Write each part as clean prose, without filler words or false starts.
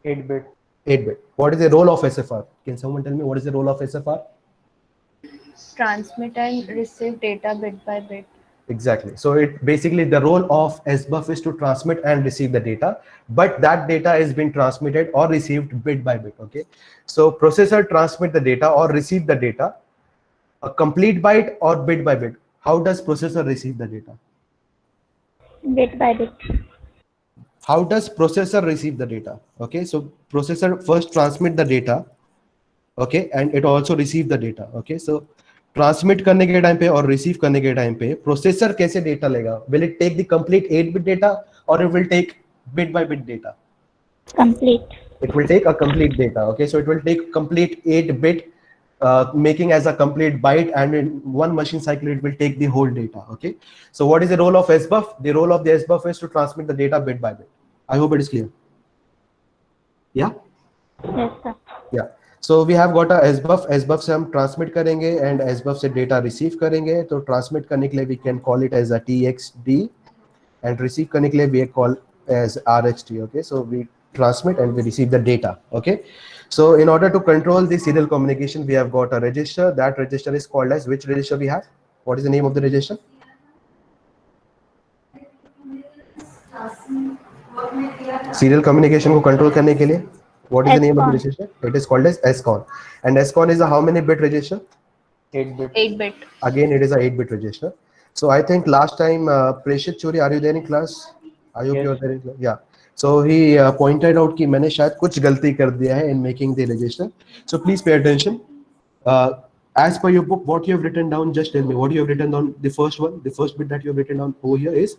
8-bit. 8-bit. What is the role of SFR? Can someone tell me what is the role of SFR? Transmit and receive data bit by bit. Exactly. So it basically, the role of SBUF is to transmit and receive the data, but that data is being transmitted or received bit by bit. Okay. So processor transmit the data or receive the data, a complete byte or bit by bit. How does processor receive the data? Bit by bit. How does processor receive the data? Okay. So processor first transmit the data. Okay. And it also receive the data. Okay. So transmit करने के time पे और receive करने के time पे processor कैसे data लेगा? Will it take the complete 8 bit data और it will take bit by bit data? Complete. It will take a complete data. Okay, so it will take complete 8 bit, making as a complete byte, and in one machine cycle it will take the whole data. Okay, so what is the role of SBUF? The role of the SBUF is to transmit the data bit by bit. I hope it is clear. Yeah. Yes, sir. Yeah. So we have got a SBUF. SBUF से हम transmit करेंगे and SBUF से data receive करेंगे. तो transmit करने के लिए we can call it as a TXD, and receive करने के लिए we call as RHT. Okay, so we transmit and we receive the data. Okay, so in order to control the serial communication, we have got a register. That register is called as, which register we have? What is the name of the register? Serial communication को control करने के लिए, what is the name of the register? It is called as SCON. And SCON is a how many bit register? 8-bit. 8-bit. Again, it is a 8-bit register. So I think last time, Preshit Churi, are you there in class? I hope Yes. you are there in class. Yeah. So he pointed out कि मैंने शायद कुछ गलती कर दिया है in making the register. So please pay attention. As per your book, what you have written down, just tell me what you have written down. The first one, the first bit that you have written down over here is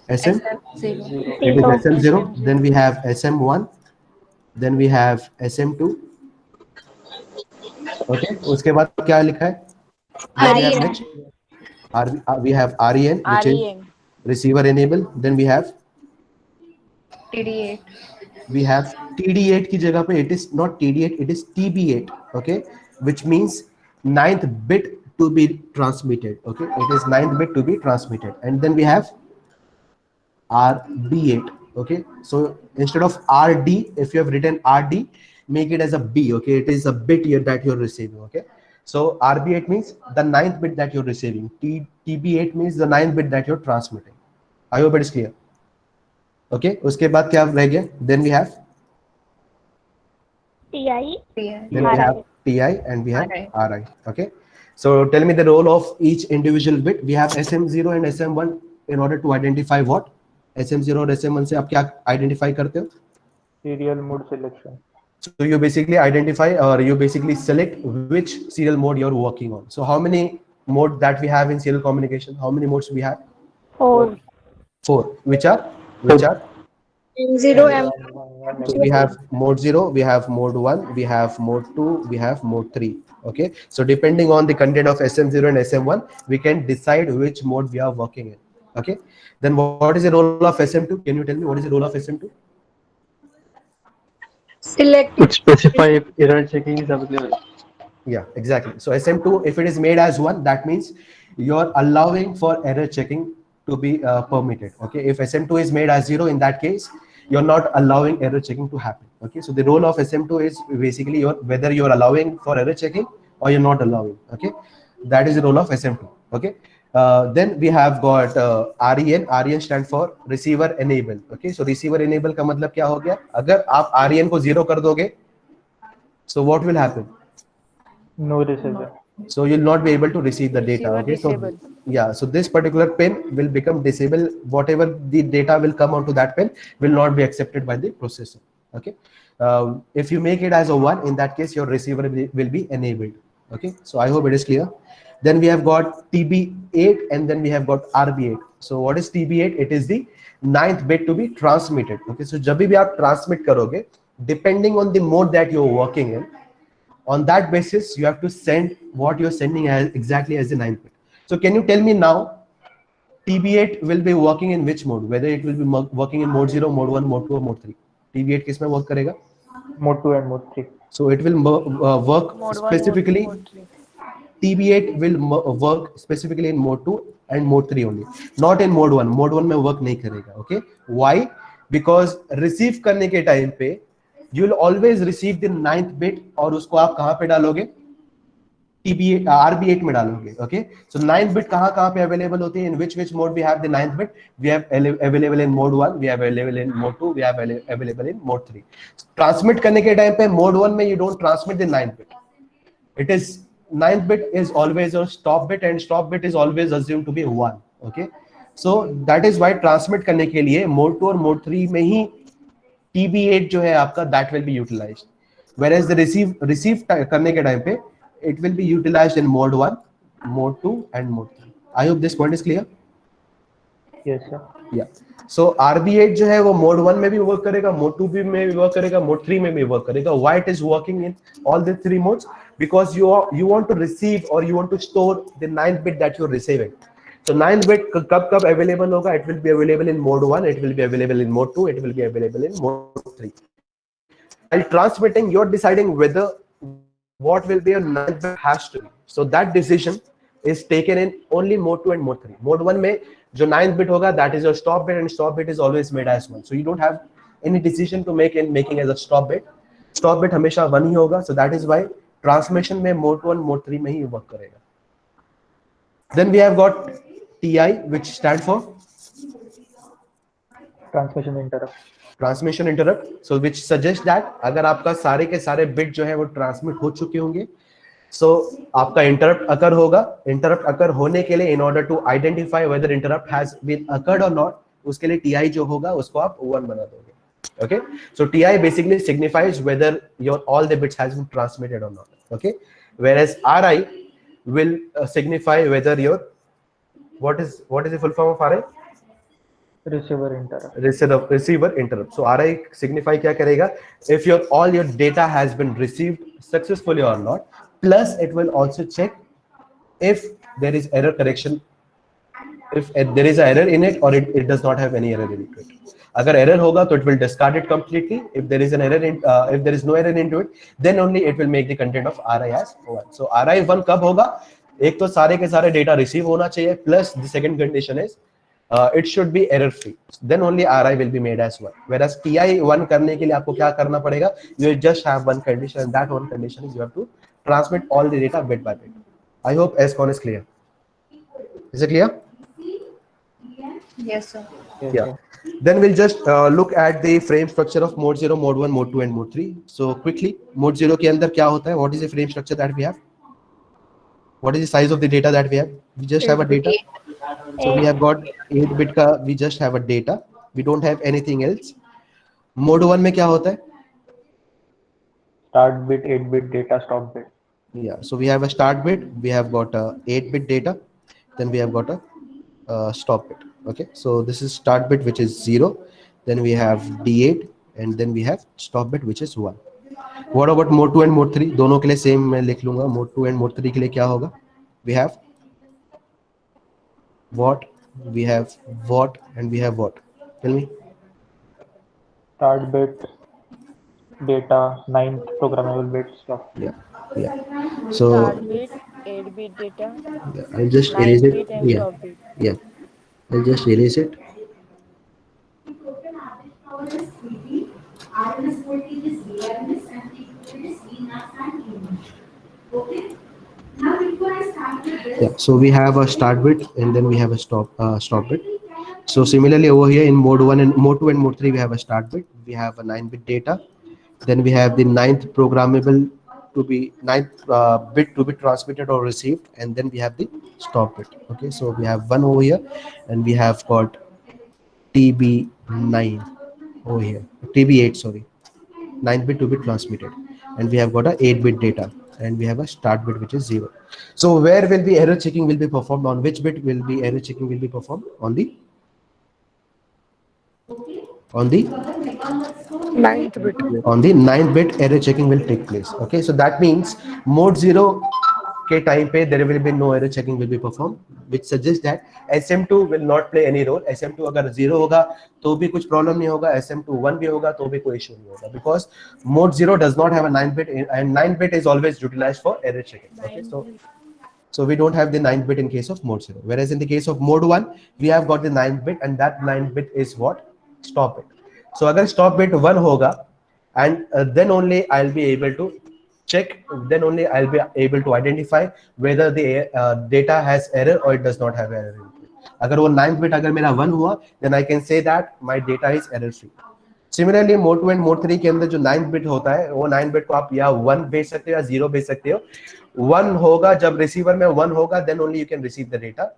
SM. SM0. It is SM0. Then we have SM1. Then we have SM2. Okay. उसके बाद क्या लिखा है? Then we have next. We have REN, which is receiver enable. Then we have TD8. we have TD8 की जगह पे it is not TD8, it is TB8. Okay, which means ninth bit to be transmitted. Okay, it is ninth bit to be transmitted. And then we have RB8. Okay, so instead of RD, if you have written RD, make it as a B. Okay, it is a bit here that you're receiving. Okay, so RB8 means the ninth bit that you're receiving. TB8 means the ninth bit that you're transmitting. I hope it is clear. Okay, उसके बाद क्या रह गया? Then we have TI. then we have TI and we have RI. RI. Okay, so tell me the role of each individual bit. We have SM0 and SM1 in order to identify what? SM0 और SM1 से आप क्या identify करते हो? Serial mode selection. So you basically identify, or you basically select which serial mode you're working on. So how many mode that we have in serial communication? How many modes we have? 4. 4. Which are? M0, M1. So we have mode 0, we have mode 1, we have mode 2, we have mode 3. Okay, so depending on the content of SM0 and SM1, we can decide which mode we are working in. Okay, then what is the role of SM2? Can you tell me what is the role of SM2? Select. Could specify if error checking is available. Yeah, exactly. So SM2, if it is made as 1, that means you're allowing for error checking to be permitted. Okay, if SM2 is made as 0, in that case you're not allowing error checking to happen. Okay, so the role of SM2 is basically whether you're allowing for error checking or you're not allowing. Okay, that is the role of SM2. Okay, then we have got REN. REN stand for receiver enable. Okay, so receiver enable का मतलब क्या हो गया? अगर आप REN को 0 कर दोगे, so what will happen? No receiver. So you'll not be able to receive the data. Okay, so yeah, so this particular pin will become disabled. Whatever the data will come onto that pin will not be accepted by the processor. Okay, if you make it as a 1, in that case your receiver will be enabled. Okay, so I hope it is clear. Then we have got TB8 and then we have got RB8. So what is TB8? It is the ninth bit to be transmitted. Okay, so जब भी आप transmit करोगे, depending on the mode that you're working in, on that basis you have to send what you're sending as exactly as the ninth bit. So can you tell me now, TB8 will be working in which mode? Whether it will be working in mode 0, mode 1, mode 2 or mode 3? TB8 किस में work करेगा? Mode 2 and mode 3. So it will work specifically. TB8 will work specifically in mode 2 and mode 3 only, not in mode 1. Mode 1 में work नहीं करेगा. Okay, why? Because receive करने के time पे you will always receive the 9th bit और उसको आप कहां पे डालोगे, TB8 RB8 में डालोगे. ओके, सो 9th बिट कहां पे अवेलेबल होती है, in which mode we have the 9th bit, we have available in mode 1, we have available in mode 2, we have available in mode 3. Transmit करने के time पे mode 1 में you don't transmit the 9th bit, it is 9th bit is always a stop bit and stop bit is always assumed to be 1. okay, so that is why transmit करने के लिए mode 2 और mode 3 में ही TB8 जो है आपका that will be utilized, whereas the receive करने के टाइम पे it will be utilized in mode 1, mode 2 and mode 3. I hope this point is clear. Yes, sir. Yeah. So RB8 जो है वो मोड 1 में भी वर्क करेगा, मोड 2 में भी वर्क करेगा, मोड 3 में भी वर्क करेगा. Why it is working in all the 3 modes? Because you want to receive or you want to store the 9th bit that you're receiving. So 9th bit कब available होगा? It will be available in mode 1, it will be available in mode 2, it will be available in mode 3. While transmitting, you're deciding whether what will be your 9th bit has to be. So that decision is taken in only mode 2 and mode 3. Mode 1 में जो 9th bit होगा, that is your stop bit, and stop bit is always made as 1. So you don't have any decision to make in making as a stop bit. Stop bit हमेशा 1 ही होगा. So that is why transmission में mode 2 and mode 3 में ही work करेगा. Then we have got TI, which stand for Transmission interrupt. Transmission interrupt. So which suggest that अगर आपका सारे के सारे बिट जो है वो ट्रांसमिट हो चुके होंगे, सो आपका इंटरप्ट अकर होगा. इंटरप्ट अकर होने के लिए in order to identify whether interrupt has been occurred और नॉट, उसके लिए टीआई जो होगा उसको आप 1 बना दोगे. Okay, so TI basically signifies whether your all the bits has been transmitted और not. Okay, whereas RI will signify whether your what is the full form of RI? Receiver interrupt. Receiver interrupt. So RI signify क्या करेगा? If all your data has been received successfully or not, plus it will also check if there is error correction, if there is an error in it or it does not have any error in it. अगर error होगा तो it will discard it completely. If there is an error if there is no error into it, then only it will make the content of RI as 1. So RI 1 कब होगा? एक तो सारे के सारे डेटा रिसीव होना चाहिए, plus the second condition is it should be error free. Then only RI will be made as 1. Whereas TI 1 करने के लिए आपको क्या करना पड़ेगा? You just have one condition, and that one condition is you have to transmit all the data bit by bit. I hope SCON is clear. Is it clear? Yes, sir. Yes, Yeah. sir. Then we'll just look at the frame structure of mode 0, mode 1, mode 2 and mode 3. So quickly, mode 0 के अंदर क्या होता है? What is the frame structure that we have? What is the size of the data that we have? We just have a data. So we have got 8 bit का, we just have a data. We don't have anything else. Mode 1 में क्या होता है? Start bit, 8 bit data, stop bit. Yeah. So we have a start bit. We have got a 8 bit data. Then we have got a stop bit. Okay. So this is start bit which is 0. Then we have D8 and then we have stop bit which is 1. What about mode 2 and mode 3? दोनों के लिए same मैं लिख लूंगा. Mode 2 and mode 3 के लिए क्या होगा? We have what, we have what, and we have what? Tell me. Start bit, data, 9th programmable bit, stop. Yeah. So Start bit, 8-bit data, yeah, I'll just erase it. 9-bit and Yeah. stop bit. Yeah. I'll just erase it. Yeah, so we have a start bit and then we have a stop bit. So similarly over here in mode 1 and mode 2 and mode 3 we have a start bit, we have a 9-bit data, then we have the 9th programmable to be 9th bit to be transmitted or received, and then we have the stop bit. Okay, so we have 1 over here and we have got TB9 over here, TB8 sorry, 9th bit to be transmitted, and we have got a 8-bit data, and we have a start bit which is 0. So where will the error checking will be performed? On which bit will the error checking will be performed? On the 9th bit. On the 9th bit error checking will take place. Okay, so that means mode 0 के time पे there will be no error checking will be performed, which suggests that SM2 will not play any role. SM2 अगर 0 होगा तो भी कुछ problem नहीं होगा, SM2 1 भी होगा तो भी कोई issue नहीं होगा, because mode 0 does not have a 9th bit and 9th bit is always utilized for error checking. Okay, so we don't have the 9th bit in case of mode 0, whereas in the case of mode 1 we have got the 9th bit, and that 9th bit is what? Stop bit. So अगर stop bit 1 होगा and then only I'll be able to check, then only I'll be able to identify whether the data has error or it does not have error. अगर वो 9th bit अगर मेरा 1 हुआ, then I can say that my data is error free. Similarly mode 2 and mode 3 के अंदर जो 9th bit होता है, वो 9th bit को आप या 1 भेज सकते हो या 0 भेज सकते हो. 1 होगा जब रिसीवर में 1 होगा, then only you can receive the data.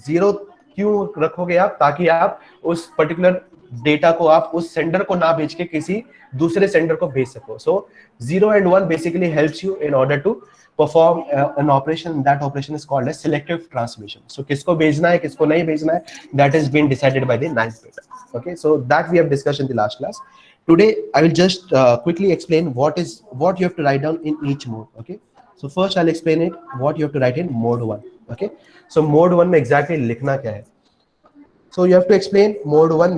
0 क्यों रखोगे आप? ताकि आप उस पर्टिकुलर डेटा को आप उस सेंडर को ना भेज के किसी दूसरे सेंडर को भेज सको. So 0 and 1 basically helps you in order to perform an operation. That operation is called as selective transmission. So किसको भेजना है, किसको नहीं भेजना है, that has been decided by the 9th bit. Okay, so that we have discussed in the last class. Today I will just quickly explain what you have to write down in each mode. Okay, so first I'll explain it what you have to write in mode 1. Okay, so mode 1 में exactly लिखना क्या है. So you have to explain mode 1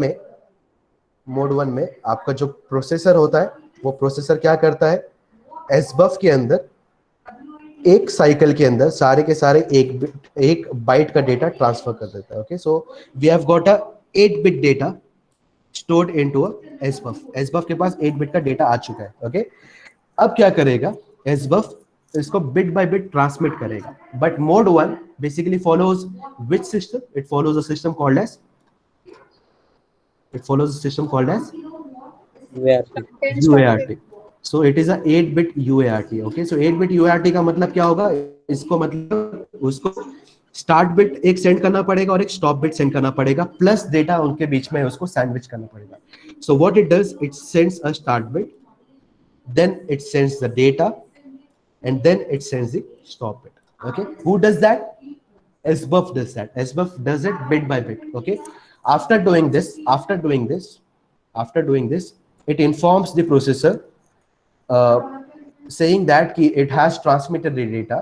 में आपका जो processor होता है, वो प्रोसेसर क्या करता है, SBUF के अंदर एक साइकिल के अंदर सारे के सारे एक बाइट का डेटा ट्रांसफर कर देता है. Okay, so we have got a 8 bit data stored into a SBUF. SBUF के पास 8 बिट का डेटा आ चुका है. ओके, अब क्या करेगा, SBUF इसको बिट बाय बिट ट्रांसमिट करेगा. But mode 1 basically follows which system? It follows a system called as UART. So it is a 8-bit UART. Okay, so 8-bit UART का मतलब क्या होगा, इसको मतलब उसको स्टार्ट बिट एक सेंड करना पड़ेगा और एक स्टॉप बिट सेंड करना पड़ेगा, प्लस डेटा उनके बीच में उसको सैंडविच करना पड़ेगा. So what it does, it sends a start bit, then it sends the data, and then it sends the stop bit. Okay, who does that? SBUF does that. SBUF does it bit by bit. Okay, after doing this, it informs the processor saying that कि it has transmitted the data,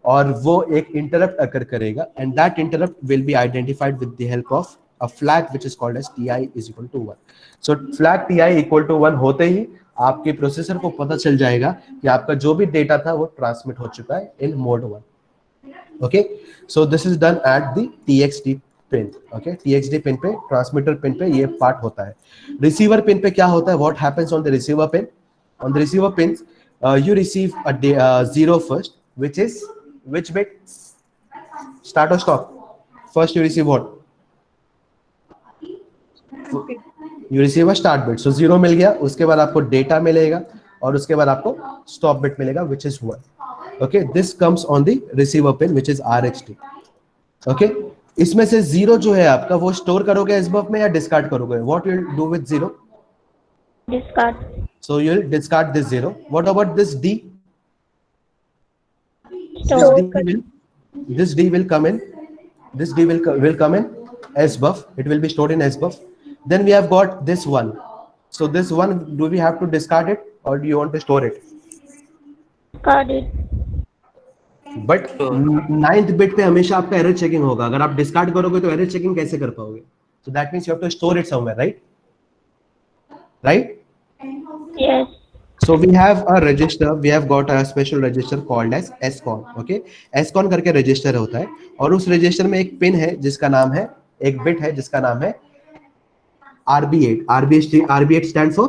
और वो एक interrupt occur करेगा, and that interrupt will be identified with the help of a flag which is called as TI is equal to 1. So flag TI equal to 1 होते ही आपके processor को पता चल जाएगा कि आपका जो भी डेटा था वो ट्रांसमिट हो चुका है in mode 1. Okay, so this is done at the TXT pin. Okay, TXT pin पे, ट्रांसमीटर पिन पे ये पार्ट होता है. रिसीवर पिन पे क्या होता है, what happens on the receiver pin? On the receiver pin you receive a 0 first, which is which bit? Start or stop? First you receive what? You receive a start bit. So 0 मिल गया, उसके बाद आपको data मिलेगा और उसके बाद आपको stop bit मिलेगा which is 1. Okay, this comes on the receiver pin which is RXT. Okay, इसमें से 0 जो है आपका वो स्टोर करोगे SBUF में या डिस्कार्ड करोगे? What you will do with 0? Discard. So you will discard this 0. What about this D? This D will come in. This D will come in SBUF. It will be stored in SBUF. Then we have got this 1. So this 1, do we have to discard it or do you want to store it? Discard it. But 9th bit पे हमेशा आपका error checking होगा. अगर आप discard करोगे तो error checking कैसे कर पाओगे? So that means you have to store it somewhere, right? Yes. So we have a register, we have got a special register called as SCON. Okay, SCON करके register होता है और उस रजिस्टर में एक पिन है जिसका नाम है, एक बिट है जिसका नाम है RB8. RB8 stand for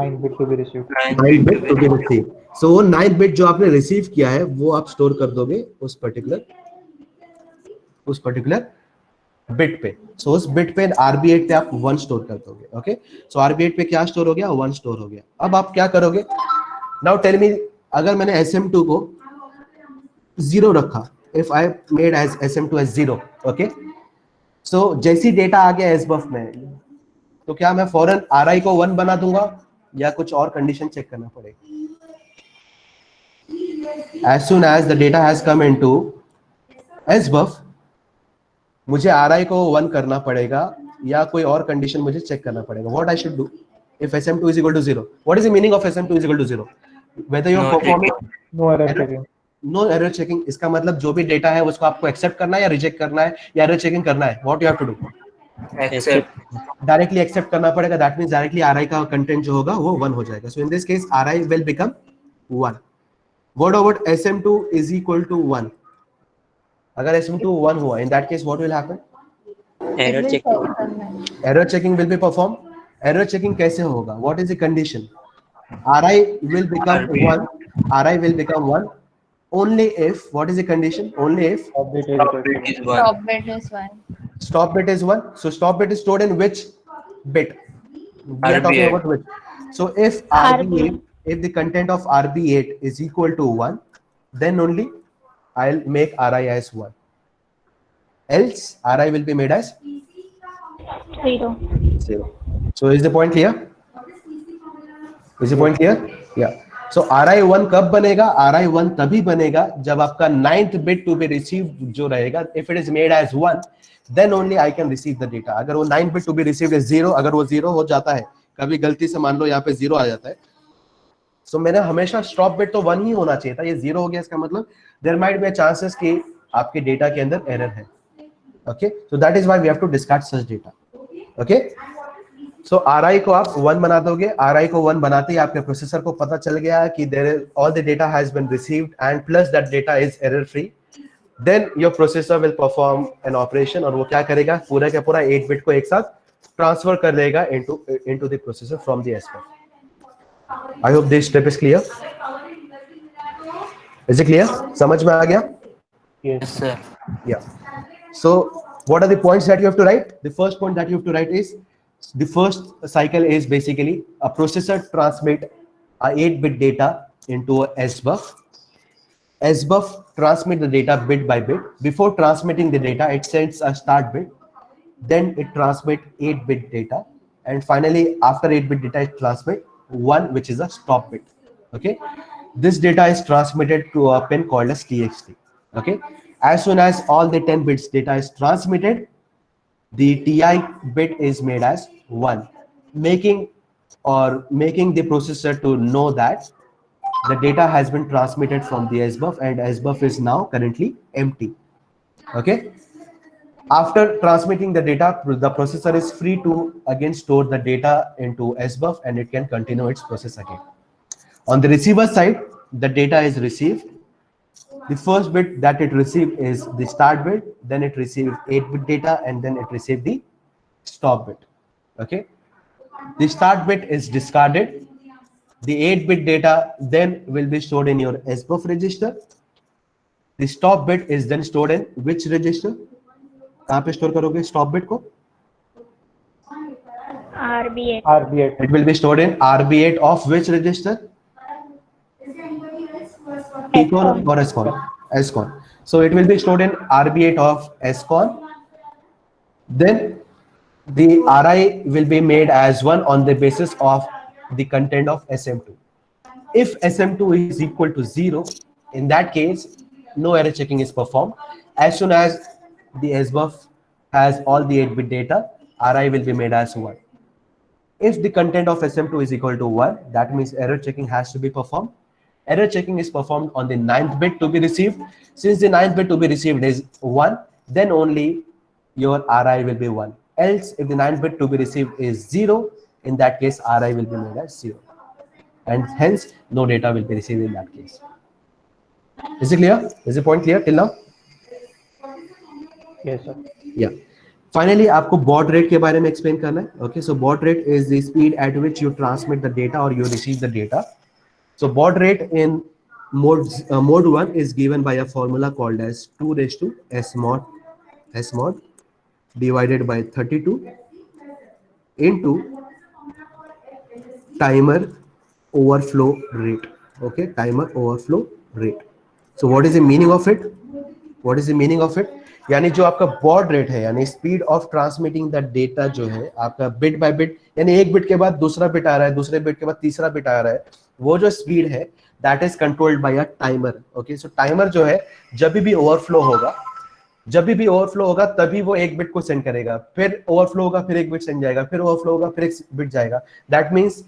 9 bit to be received. 9 bit to be received. So 9 bit जो आपने रिसीव किया है वो आप स्टोर कर दोगे उस पर्टिकुलर बिट पे. सो उस बिट पे RB8 पे आप 1 स्टोर कर दोगे. ओके, सो RB8 पे क्या स्टोर हो गया? 1 स्टोर हो गया. अब आप क्या करोगे? नाउ टेल मी, अगर मैंने SM2 को 0 रखा, if I made as SM2 as 0, okay, so जैसी डेटा आ गया SBUF में, तो क्या मैं फौरन RI को 1 बना दूंगा या कुछ और कंडीशन चेक करना पड़ेगा? As soon as the data has come into SBUF, मुझे RI को 1 करना पड़ेगा या कोई और कंडीशन मुझे चेक करना पड़ेगा? What I should do if SM2 is equal to 0? What is the meaning of SM2 is equal to 0? Whether you are performing No error checking. no error checking, इसका मतलब जो भी डेटा है उसको आपको एक्सेप्ट करना है या रिजेक्ट करना है या एरर चेकिंग करना है? What you have to do? Directly accept करना पड़ेगा. दैट मींस डायरेक्टली RI का कंटेंट जो होगा वो 1 हो जाएगा. So in this case RI will become 1. What about SM2 is equal to 1? अगर SM2 1 हुआ, in that case what will happen? Error checking. Error checking will be performed. Error checking कैसे होगा? What is the condition? Ri will become 1. Ri will become 1 only if, what is the condition? Only if Stop bit is equal to 1. Stop bit is 1. stop bit is 1. So stop bit is stored in which bit? We are talking about which. So if RB8, if the content of RB8 is equal to 1, then only I'll make Ri as 1. Else Ri will be made as 0. 0. So is the point clear? Is the point clear? Yeah. So Ri1 कब बनेगा? Ri1 तभी बनेगा जब आपका 9th bit to be received जो रहेगा, if it is made as 1, then only I can receive the data. अगर वो 9th bit to be received is 0, अगर वो 0 हो जाता है, कभी गलती से मान लो यहाँ पे 0 आ जाता है, so मैंने हमेशा stop bit तो 1 ही होना चाहिए था, ये 0 हो गया, इसका मतलब there might be a chances कि आपके डेटा के अंदर error है. Okay, so that is why we have to discard such data. Okay. So Ri को आप 1 बना दोगे. Ri को 1 बनाते ही आपके प्रोसेसर को पता चल गया कि all the data has been received and plus that data is error free. Then your processor will perform an operation और वो क्या करेगा? पूरा का पूरा 8 bit को एक साथ ट्रांसफर कर देगा into the processor from the SBUF. I hope this step is clear. Is it clear? समझ में आ गया? Yes, sir. Yeah. So what are the points that you have to write? The first point that you have to write is the first cycle is basically a processor transmit a 8-bit data into a SBUF. SBUF transmit the data bit by bit. Before transmitting the data, it sends a start bit. Then it transmit 8-bit data. And finally, after 8-bit data, it transmit 1, which is a stop bit. Okay. This data is transmitted to a pin called as TXT. Okay. As soon as all the 10 bits data is transmitted, the TI bit is made as 1, making the processor to know that the data has been transmitted from the SBUF and SBUF is now currently empty. Okay. After transmitting the data, the processor is free to again store the data into SBUF and it can continue its process again. On the receiver side, the data is received. The first bit that it received is the start bit, then it received 8-bit data, and then it received the stop bit. Okay. The start bit is discarded. The 8-bit data then will be stored in your SBUF register. The stop bit is then stored in which register? कहाँ पे store करोगे stop bit को? RB8. RB8. It will be stored in RB8 of which register? TCON or SCON? SCON. So it will be stored in RB8 of SCON. Then the Ri will be made as 1 on the basis of the content of SM2. If SM2 is equal to 0, in that case, no error checking is performed. As soon as the SBUF has all the 8-bit data, Ri will be made as 1. If the content of SM2 is equal to 1, that means error checking has to be performed. Error checking is performed on the 9th bit to be received. Since the 9th bit to be received is 1, then only your Ri will be 1. Else, if the 9th bit to be received is 0, in that case, Ri will be made as 0. And hence, no data will be received in that case. Is it clear? Is the point clear till now? Yes, sir. Yeah. Finally, आपको baud rate के बारे में explain करना है. Okay, so baud rate is the speed at which you transmit the data or you receive the data. So baud rate in mode 1 is given by a formula called as 2 raised to S mod divided by 32 into timer overflow rate. Okay, timer overflow rate. So what is the meaning of it? What is the meaning of it? यानी जो आपका baud rate है, यानी speed of transmitting the data जो है आपका bit by bit, यानी एक bit के बाद दूसरा bit आ रहा है, दूसरे bit के बाद तीसरा bit आ रहा है, वो जो speed है that is controlled by a timer. Okay, so timer जो है जब भी overflow होगा तभी वो एक bit को send करेगा, फिर overflow होगा फिर एक bit send जाएगा, फिर overflow होगा फिर एक bit जाएगा. That means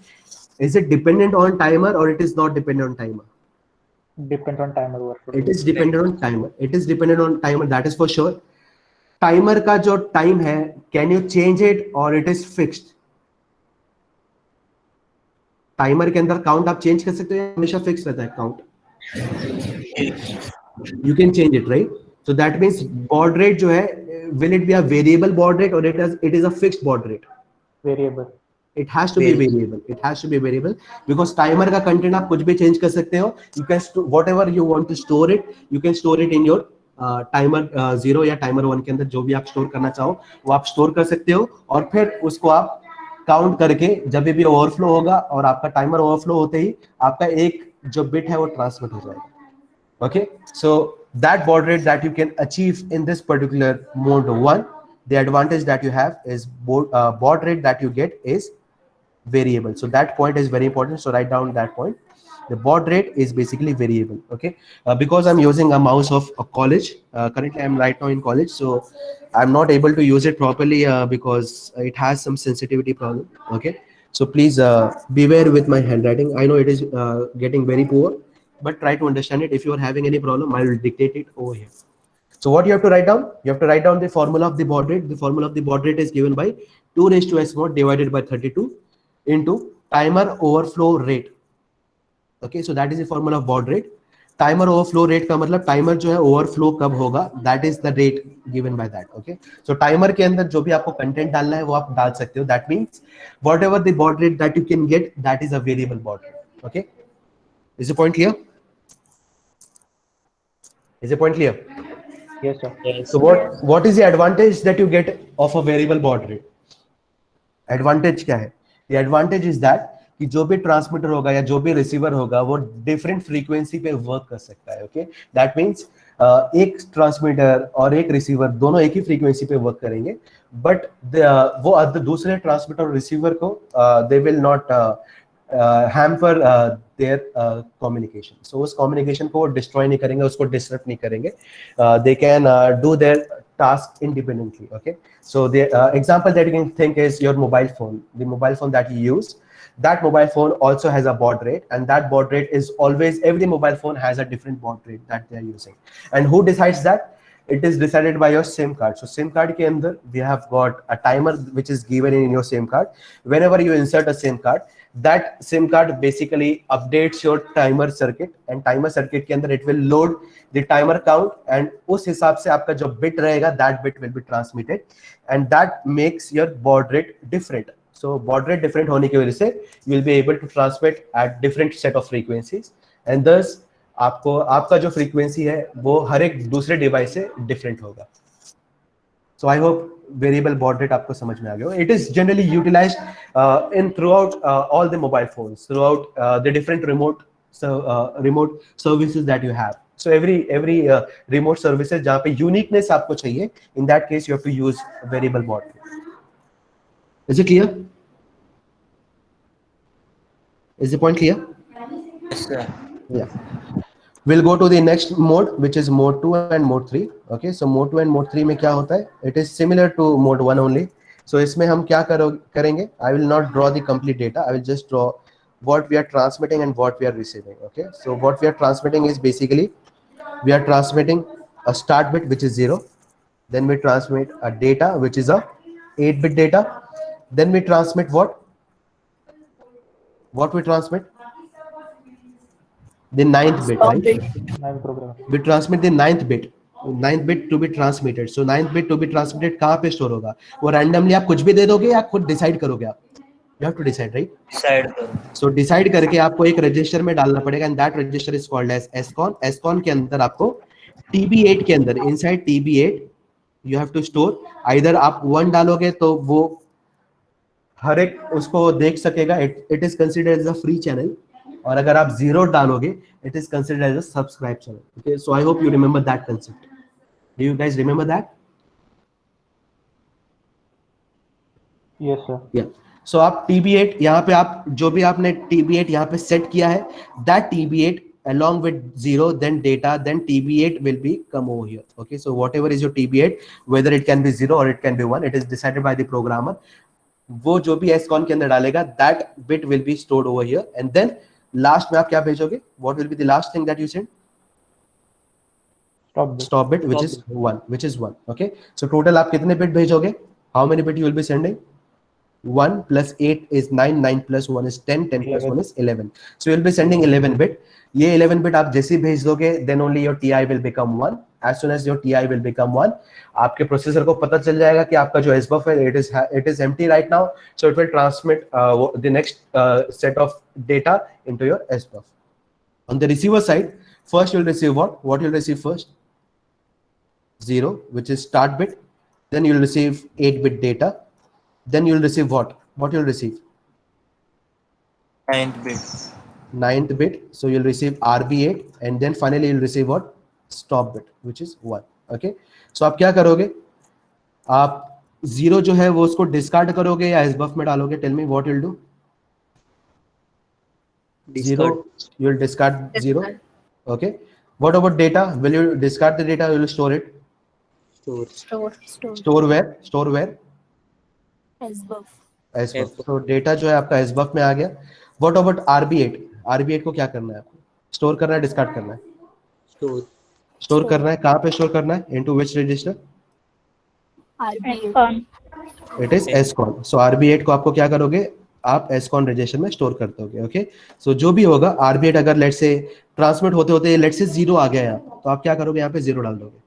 is it dependent on timer or it is not dependent on timer? Depend on timer overflow. It is dependent on timer. It is dependent on timer. That is for sure. Timer का जो time है, can you change it or it is fixed? Timer के अंदर count आप change कर सकते हैं, हमेशा fixed रहता है count. You can change it, right? So that means baud rate जो है, will it be a variable baud rate or it is a fixed baud rate? Variable. It has to be variable. It has to be variable because timer का content आप कुछ भी change कर सकते हो. You can whatever you want to store it, you can store it in your timer 0 या timer 1 के अंदर जो भी आप store करना चाहो वो आप store कर सकते हो और फिर उसको आप काउंट करके जब भी ओवरफ्लो होगा और आपका टाइमर ओवरफ्लो होते ही आपका एक जो बिट है वो ट्रांसमिट हो जाएगा. Okay, so that baud rate that you can achieve in this particular mode 1, the advantage that you have is baud rate that you get is variable. So that point is very important. So write down that point. The baud rate is basically variable. Okay, because I'm using a mouse of a college. Currently, I'm right now in college, so I'm not able to use it properly because it has some sensitivity problem. Okay, so please beware with my handwriting. I know it is getting very poor, but try to understand it. If you are having any problem, I will dictate it over here. So what you have to write down? You have to write down the formula of the baud rate. The formula of the baud rate is given by 2 raised to s mod divided by 32 into timer overflow rate. Okay, so that is the formula of baud rate. Timer overflow rate का मतलब timer जो है overflow कब होगा, that is the rate given by that. Okay, so timer के अंदर जो भी आपको content डालना है वो आप डाल सकते हो. That means whatever the baud rate that you can get, that is a variable baud rate. Okay, is the point clear? Is the point clear? Yes, sir. So what is the advantage that you get of a variable baud rate? Advantage क्या है? The advantage is that कि जो भी transmitter होगा या जो भी receiver होगा वो डिफरेंट फ्रीक्वेंसी पे वर्क कर सकता है. ओके, दैट मींस एक ट्रांसमीटर और एक रिसीवर दोनों एक ही फ्रीक्वेंसी पे वर्क करेंगे, बट वो दूसरे ट्रांसमीटर और रिसीवर को they will not hamper their communication. So उस कम्युनिकेशन को वो डिस्ट्रॉय नहीं करेंगे, उसको डिसरप्ट नहीं करेंगे. They can do their task independently. Okay, so the example that you can think is your mobile phone. The mobile phone that you use, that mobile phone also has a baud rate, and that baud rate is always, every mobile phone has a different baud rate that they are using. And who decides that? It is decided by your SIM card. So SIM card ke andar we have got a timer which is given in your SIM card. Whenever you insert a SIM card, that SIM card basically updates your timer circuit, and timer circuit ke andar it will load the timer count, and उस हिसाब से आपका जो bit रहेगा that bit will be transmitted, and that makes your baud rate different. So baud rate different होने की वजह से you will be able to transmit at different set of frequencies, and thus आपको आपका जो frequency है वो हर एक दूसरे डिवाइस से different होगा. So I hope variable baud rate आपको समझ में आ गया. It is generally utilized in throughout all the mobile phones, throughout the different remote services that you have. So every remote services जहाँ पे uniqueness आपको चाहिए, in that case you have to use variable baud rate. Is it clear? Is the point clear? Yes, sir. Yeah. We'll go to the next mode, which is mode 2 and mode 3. Okay, so mode 2 and mode 3 में क्या होता है? It is similar to mode 1 only. So इसमें हम क्या करेंगे? I will not draw the complete data. I will just draw what we are transmitting and what we are receiving. Okay, so what we are transmitting is basically we are transmitting a start bit which is 0, then we transmit a data which is a 8-bit data, then we transmit what we transmit the 9th bit, right? 9 program. We transmit the 9th bit to be transmitted. So 9th bit to be transmitted कहाँ पे store होगा? वो randomly आप कुछ भी दे दोगे या खुद डिसाइड करोगे आप? You have to decide, right? Decide करो. So decide करके आपको एक रजिस्टर में डालना पड़ेगा, and that register is called as SCON. SCON के अंदर आपको TB8 के अंदर, inside TB8 you have to store. either आप 1 डालोगे तो वो हर एक उसको देख सकेगा, it is considered as a free channel, और अगर आप 0 डालोगे it is considered as a subscribe channel. Okay, so I hope you remember that concept. Do you guys remember that? Yes, sir. Yeah. So आप TB8 यहाँ पे आप जो भी आपने TB8 यहाँ पे सेट किया है, that TB8 along with 0 then data then TB8 will be come over here. Okay, so whatever is your TB8, whether it can be 0 or it can be 1, it is decided by the programmer. वो जो भी SCON के अंदर डालेगा that bit will be stored over here, and then last में आप क्या भेजोगे? What will be the last thing that you send? Stop bit which is 1. Okay, so total आप कितने bit भेजोगे? How many bit you will be sending? 1 plus 8 is 9, 9 plus 1 is 10, 10 plus 1 is 11. So you'll be sending 11 bit. ये 11 bit आप जैसे भेज दोगे, then only your TI will become 1, as soon as your TI will become 1, आपके processor को पता चल जाएगा कि आपका जो SBUF है it is empty right now, so it will transmit the next set of data into your SBUF. On the receiver side, first you'll receive what you'll receive first? 0, which is start bit. Then you'll receive 8-bit data. Then you'll receive what you'll receive? 9th bit. 9th bit, so you'll receive RB8, and then finally you'll receive what? Stop bit, which is 1. Okay, so आप क्या करोगे? आप 0 जो है वो उसको discard करोगे या SBUF में डालोगे? Tell me what you'll do. 0, you'll discard 0. Okay, what about data? Will you discard the data or will you store it? Store where? SBUF. SBUF. So data जो है आपका SBUF में आ गया. What about RB8? RB8 को क्या करना है आपको? स्टोर करना है, डिस्कार्ड करना है? स्टोर करना है. कहाँ पे स्टोर करना है? Into which register? SCON. It is SCON. So RB8 को आपको क्या करोगे? आप SCON रजिस्टर में स्टोर कर दोगे. ओके, सो जो भी होगा RB8 अगर लेट से ट्रांसमिट होते होते लेट से 0 आ गया यहाँ, तो आप क्या करोगे? यहाँ पे 0 डाल दोगे.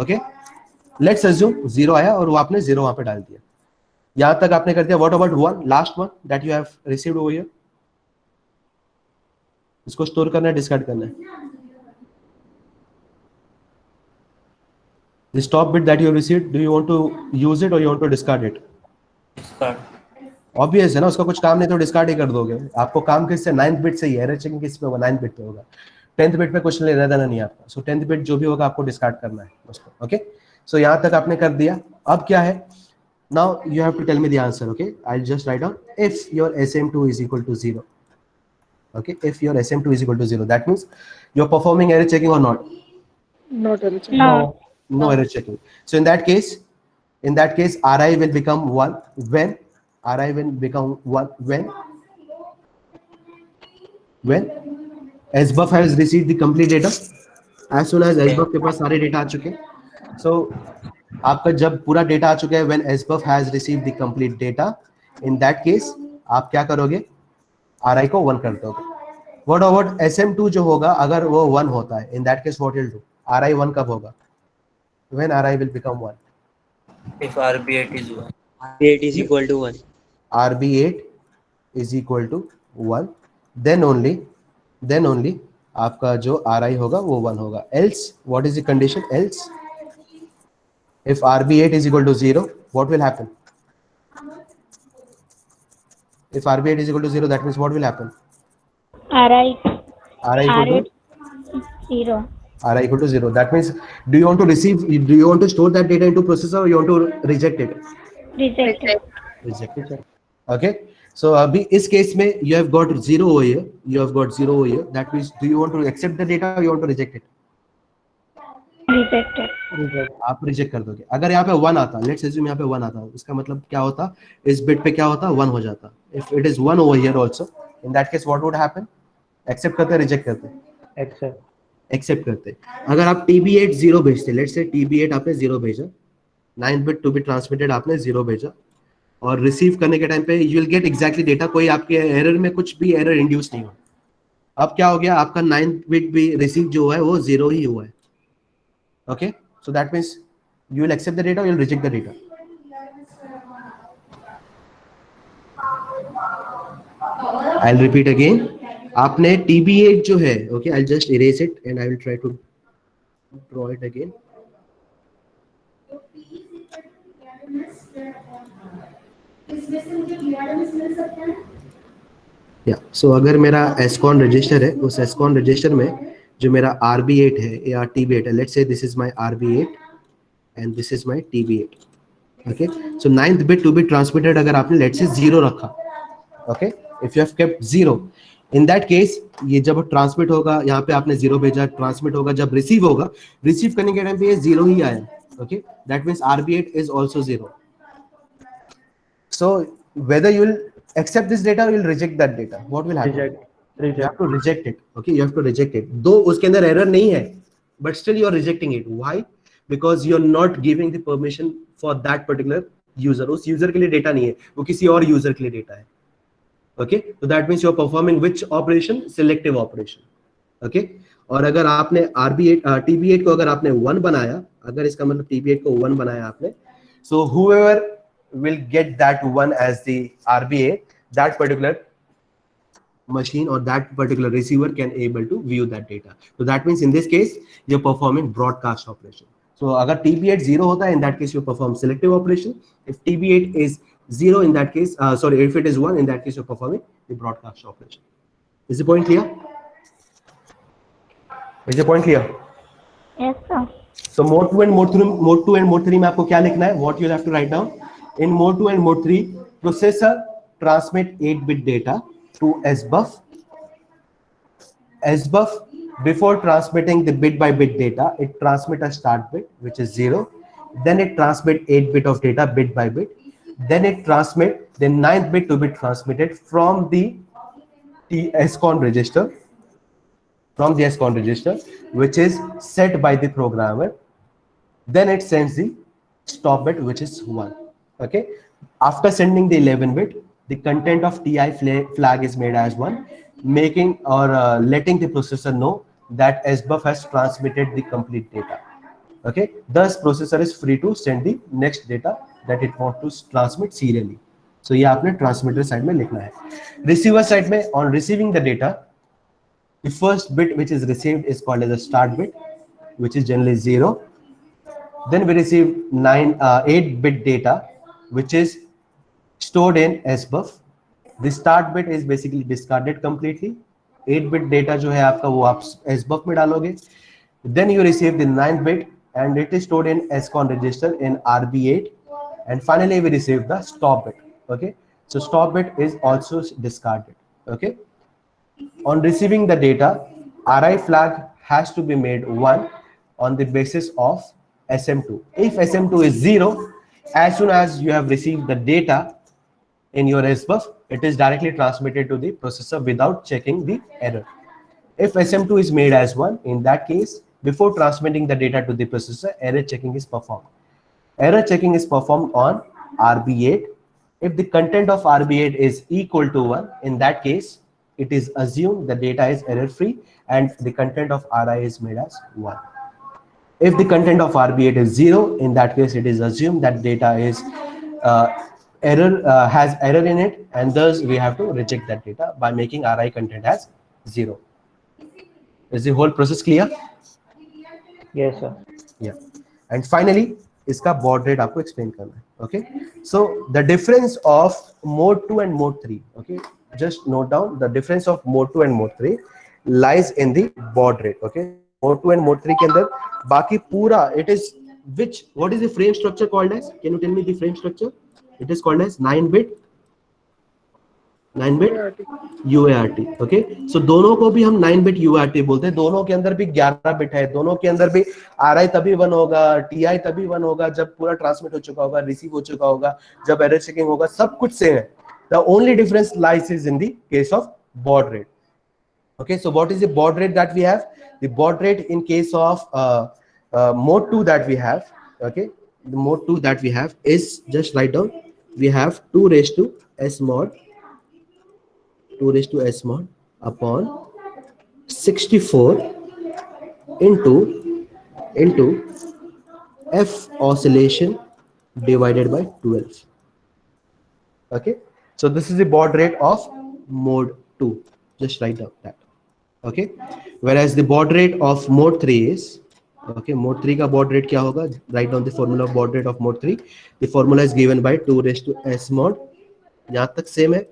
ओके, लेट्स अज्यूम 0 आया और वो आपने 0 वहां पे डाल दिया. यहां तक आपने कर दिया. What about 1, last one that you have received over here? इसको स्टोर करना है, डिस्कार्ड करना है? The stop bit that you received, do you want to use it or you want to discard it? Discard. Obvious है ना, उसका कुछ काम नहीं तो डिस्कार्ड ही कर दोगे. आपको काम किससे? 9th बिट से ही. एरर चेकिंग किस पे होगा? 9th बिट पे होगा. 10th बिट पे कुछ लेना देना नहीं आपका. सो 10th बिट जो भी होगा आपको डिस्कार्ड करना है उसको. ओके, सो यहां तक आपने कर दिया. अब क्या है? Now you have to tell me the answer. Okay, I will just write down if your SM2 is equal to 0. Okay, if your SM2 is equal to 0, that means you're performing error checking or not? Not error check. No error checking. So in that case RI will become 1 when RI will become 1 when SBUF has received the complete data. As soon as SBUF के पास सारे data आ चुके, so आपका जब पूरा data आ चुका है, when SBUF has received the complete data, in that case आप क्या करोगे? RI को 1 कर दोगे. What about SM2 जो होगा, अगर वो 1 होता है, in that case what will do? RI 1 कब होगा? When RI will become 1? If RB8 is 1. RB8 is equal to 1. RB8 is equal to 1, then only आपका जो RI होगा वो 1 होगा. Else, what is the condition? Else, if RB8 is equal to 0, what will happen? If RB8 is equal to 0, that means what will happen? RI RI equal to 0. RI equal to 0. That means, do you want to store that data into processor or you want to reject it? Reject it. Okay, so अभी इस case में you have got 0 over here. That means, do you want to accept the data or you want to reject it? Rejected. आप reject कर दोगे. अगर यहाँ पे 1 आता, लेट्स अज्यूम यहाँ पे 1 आता, इसका मतलब क्या होता? इस बिट पे क्या होता? 1 हो जाता. If it is 1 over here also, in that case what would happen? Accept करते, रिजेक्ट करते? एक्सेप्ट करते. अगर आप TB8 0 भेजते, लेट्स से TB8 आपने 0 भेजा, 9th bit to be transmitted आपने 0 भेजा, और रिसीव करने के टाइम पे you will get exactly data. कोई आपके एरर में कुछ भी एरर इंड्यूस नहीं हो. अब क्या हो गया? आपका 9th बिट भी रिसीव जो है वो 0 ही हुआ है. Okay, so that means you will accept the data, you will reject the data. I will repeat again. आपने TB8 जो है, okay, I will just erase it and I will try to draw it again. या so अगर मेरा SCON register है, उस SCON register में जो मेरा RB8 है या TB8 है, let's say this is my RB8 and this is my TB8. Okay, so 9th bit to be transmitted अगर आपने लेट्स से 0 रखा, okay, if you have kept 0, in that case ये जब ट्रांसमिट होगा, यहाँ पे आपने 0 भेजा, ट्रांसमिट होगा, जब रिसीव होगा, रिसीव करने के टाइम पे ये 0 ही आया. Okay, that means RB8 is also 0. So whether you will accept this data or you will reject that data, what will happen? You have to reject it. Okay, you have to reject it. Though उसके अंदर error नहीं है, but still you are rejecting it. Why? Because you are not giving the permission for that particular user. उस user के लिए data नहीं है, वो किसी और user के लिए data है. Okay, so that means you are performing which operation? Selective operation. Okay और अगर आपने RB8 TB8 को अगर आपने 1 बनाया, अगर इसका मतलब TB8 को 1 बनाया आपने, so whoever will get that 1 as the RB8, that particular machine or that particular receiver can able to view that data. So that means in this case you're performing broadcast operation. So agar TB8 0 hota hai, in that case you perform selective operation. If TB8 is 0, in that case if it is 1, in that case you're performing the broadcast operation. Is the point clear? Is the point clear? Yes, sir. So mode 2 and mode 3 में आपको क्या लिखना है? What you'll have to write down in mode 2 and mode 3, processor transmit 8-bit data to SBUF. SBUF, before transmitting the bit by bit data, it transmit a start bit which is 0. Then it transmit 8-bit of data bit by bit. Then it transmit the 9th bit to be transmitted from the SCON register. From the SCON register, which is set by the programmer. Then it sends the stop bit, which is 1. Okay. After sending the 11 bit, the content of TI flag is made as 1, making or letting the processor know that SBUF has transmitted the complete data. Okay. Thus, processor is free to send the next data that it wants to transmit serially. So, ये आपने transmitter side में लिखना है. Receiver side में, on receiving the data, the first bit which is received is called as a start bit, which is generally 0. Then we receive 8-bit data, which is stored in SBUF. The start bit is basically discarded completely. 8-bit data जो है आपका वो आप SBUF में डालोगे. Then you receive the 9th bit and it is stored in SCON register in RB8. And finally we receive the stop bit. Okay, so stop bit is also discarded. Okay. On receiving the data, RI flag has to be made 1 on the basis of SM2. If SM2 is 0, as soon as you have received the data in your SBUF, it is directly transmitted to the processor without checking the error. If SM2 is made as 1, in that case, before transmitting the data to the processor, error checking is performed. Error checking is performed on RB8. If the content of RB8 is equal to 1, in that case, it is assumed the data is error free and the content of RI is made as 1. If the content of RB8 is 0, in that case it is assumed that data is has error in it, and thus we have to reject that data by making RI content as 0. Is the whole process clear? Yes, sir. Yeah. And finally, इसका baud rate आपको explain करना है. Okay. So the difference of mode 2 and mode 3. Okay. Just note down the difference of mode 2 and mode 3 lies in the baud rate. Okay. Mode 2 and mode 3 के अंदर बाकी पूरा it is what is the frame structure called as? Can you tell me the frame structure? It is called as 9-bit UART. Okay. So दोनों को भी हम 9-bit UART बोलते हैं. दोनों के अंदर भी 11 बिट है. दोनों के अंदर भी RI तभी 1 होगा, TI तभी 1 होगा जब पूरा ट्रांसमिट हो चुका होगा, रिसीव हो चुका होगा, जब एरर चेकिंग होगा, सब कुछ सेम है. The only difference lies is in the case of baud rate. Okay, so what is the baud rate that we have? The baud rate in case of mode 2 that we have, okay, the mode 2 that we have is, just write down, we have 2 raised to S mod upon 64 into F oscillation divided by 12. Okay. So this is the baud rate of mode 2. Just write down that. Okay. Whereas the baud rate of mode 3 is, okay, mode 3 का baud rate क्या होगा? Write down the formula of baud rate of mode 3. The formula is given by 2 raised to S mod. यहाँ तक same है.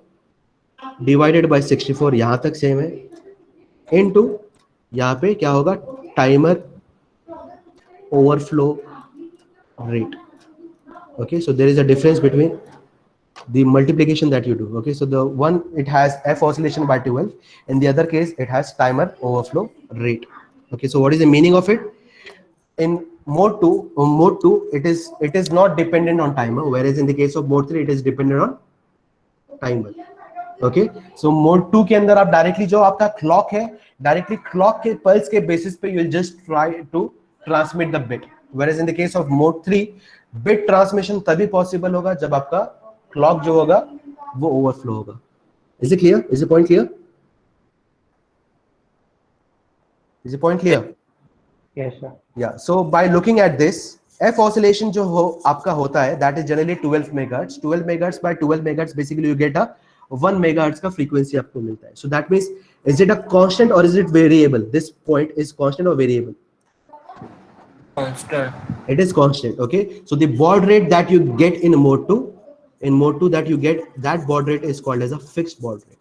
Divided by 64 यहाँ तक same है. Into यहाँ पे क्या होगा? Timer overflow rate. Okay. So there is a difference between the multiplication that you do. Okay, so the one, it has F oscillation by 12. In the other case, it has timer overflow rate. Okay, so what is the meaning of it? In mode 2, it is not dependent on timer, whereas in the case of mode 3, it is dependent on timer. Okay, so mode 2 के अंदर आप directly जो आपका clock है, directly clock के pulse के basis पे you will just try to transmit the bit. Whereas in the case of mode 3, bit transmission तभी possible होगा जब आपका clock जो होगा वो overflow होगा. Is it clear? Is the point clear? Is the point clear? Yes, sir. Yeah. So by looking at this, F oscillation जो हो आपका होता है, that is generally 12 megahertz. 12 megahertz by 12 megahertz, basically you get a 1 megahertz का frequency आपको मिलता है. So that means, is it a constant or is it variable? This point is constant or variable? Constant. It is constant. Okay. So the baud rate that you get in mode 2, that you get, that baud rate is called as a fixed baud rate.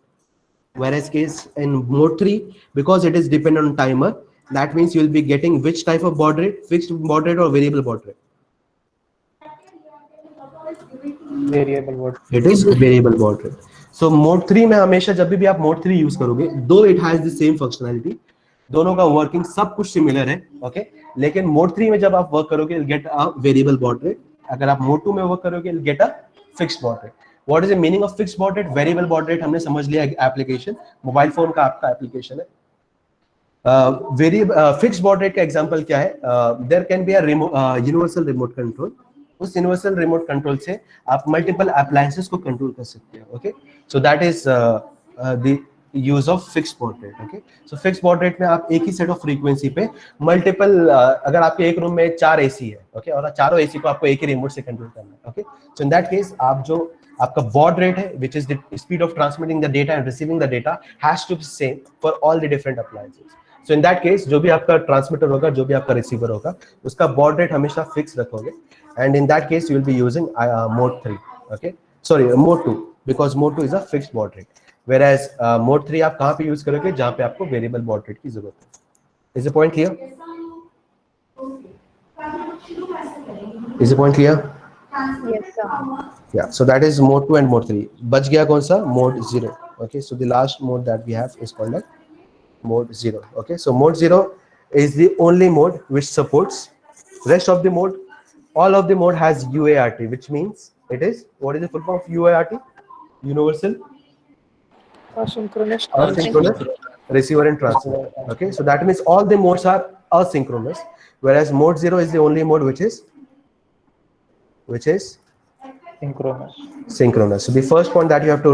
Whereas case in mode 3, because it is dependent on timer, that means you will be getting which type of baud rate, fixed baud rate or variable baud rate? Variable word. It is variable baud rate. So mode 3 में हमेशा जब भी आप mode 3 use करोगे, though it has the same functionality, दोनों का working सब कुछ सिमिलर है, ओके, लेकिन मोड 3 में जब आप वर्क करोगे you'll get a variable baud rate. अगर आप मोड 2 में वर्क करोगे you'll get a fixed baud rate. What is the meaning of fixed baud rate? Variable baud rate हमने समझ लिया, एप्लीकेशन मोबाइल फोन का आपका एप्लीकेशन है. फिक्स्ड baud rate का एग्जांपल क्या है? There can be a universal remote control. उस यूनिवर्सल रिमोट कंट्रोल से आप मल्टीपल अप्लायंसेस को कंट्रोल कर सकते हैं. Okay, so that is the use of fixed baud rate. Okay, so fixed baud rate में आप एक ही सेट ऑफ फ्रीक्वेंसी पे मल्टीपल, अगर आपके एक रूम में 4 एसी है, ओके, और चारों एसी को आपको एक ही रिमोट से कंट्रोल करना है. Okay, so in that case आप जो आपका baud rate है, which is the speed of transmitting the data and receiving the data, has to be same for all the different appliances. So in that case, जो भी आपका transmitter होगा, जो भी आपका रिसीवर होगा, उसका baud rate हमेशा फिक्स रखोगे. And in that case, you will be using mode 3. Okay, sorry, mode 2, because mode 2 is a fixed baud rate. Whereas mode 3 आप कहाँ पे यूज करोगे? जहाँ पे आपको variable baud rate की जरूरत है. Is the point clear? Is the point clear? Yes, sir. Yeah. So that is mode 2 and mode 3. बच गया कौन सा? Mode 0. Okay. So the last mode that we have is called mode 0. Okay. So mode 0 is the only mode which supports. Rest of the mode, all of the mode has UART, which means it is, what is the full form of UART? Universal Asynchronous. receiver and transmitter. Okay, so that means all the modes are asynchronous, whereas mode 0 is the only mode which is Synchronous. synchronous. So the first point that you have to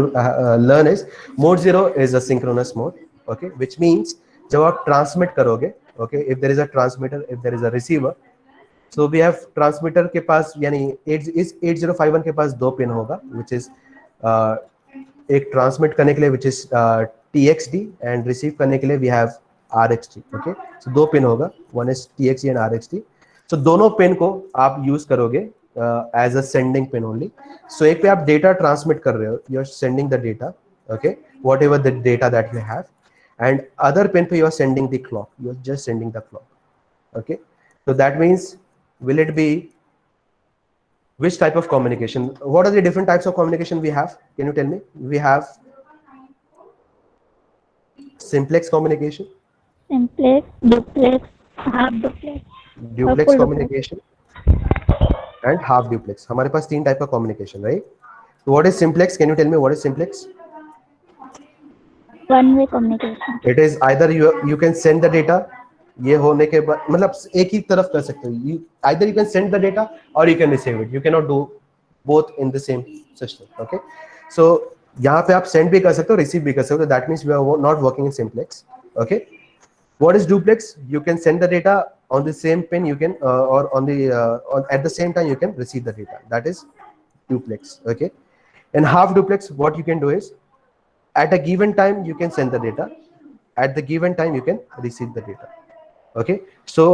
learn is mode 0 is a synchronous mode. Okay, which means जब आप transmit करोगे, okay, if there is a transmitter, if there is a receiver, so we have transmitter के पास, यानी 8051 के पास 2 pin होगा, which is एक transmit करने के लिए which is TXD and receive करने के लिए we have RXD. okay, so 2 pin होगा, one is TXD and RXD. so दोनों पिन को आप यूज करोगे as a sending pin only. so एक पे आप डेटा ट्रांसमिट कर रहे हो, you are sending the data, okay, whatever the data that you have, and other pin पे you are sending the clock, you are just sending the clock. okay, so that means, will it be which type of communication? What are the different types of communication we have? Can you tell me? We have simplex communication, Simplex, duplex, half duplex. duplex full communication, and half duplex. हमारे पास 3 type of communication, right? So what is simplex? Can you tell me what is simplex? One way communication. It is either you can send the data, ये होने के बाद मतलब एक ही तरफ कर सकते हो, either you can send the data or you can receive it. You cannot do both in the same system. Okay, so यहाँ पे आप send भी कर सकते हो, receive भी कर सकते हो. That means we are not working in simplex. Okay, what is duplex? You can send the data on the same pin, you can or on the at the same time you can receive the data. That is duplex. Okay, in half duplex, what you can do is at a given time you can send the data, at the given time you can receive the data. Okay, so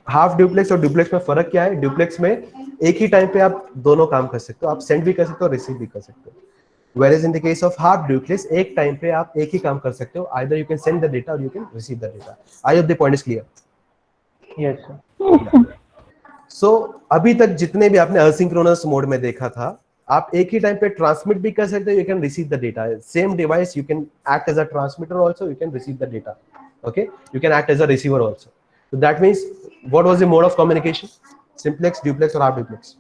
half duplex और duplex में फर्क क्या है? Duplex में एक ही time पे आप दोनों काम कर सकते हो, आप सेंड भी कर सकते हो, रिसीव भी कर सकते हो. Where is in the case of half duplex, एक टाइम पे आप एक ही काम कर सकते हो, either you can send the data और you can receive the data. I hope the point is clear. Yes, sir. So अभी तक जितने भी आपने असिंक्रोनस मोड में देखा था, आप एक ही टाइम पे ट्रांसमिट भी कर सकते हो, you can receive the data. Same device you can act as a transmitter also, you can receive the data. Okay, you can act as a receiver also. So that means, what was the mode of communication? Simplex, duplex or half duplex?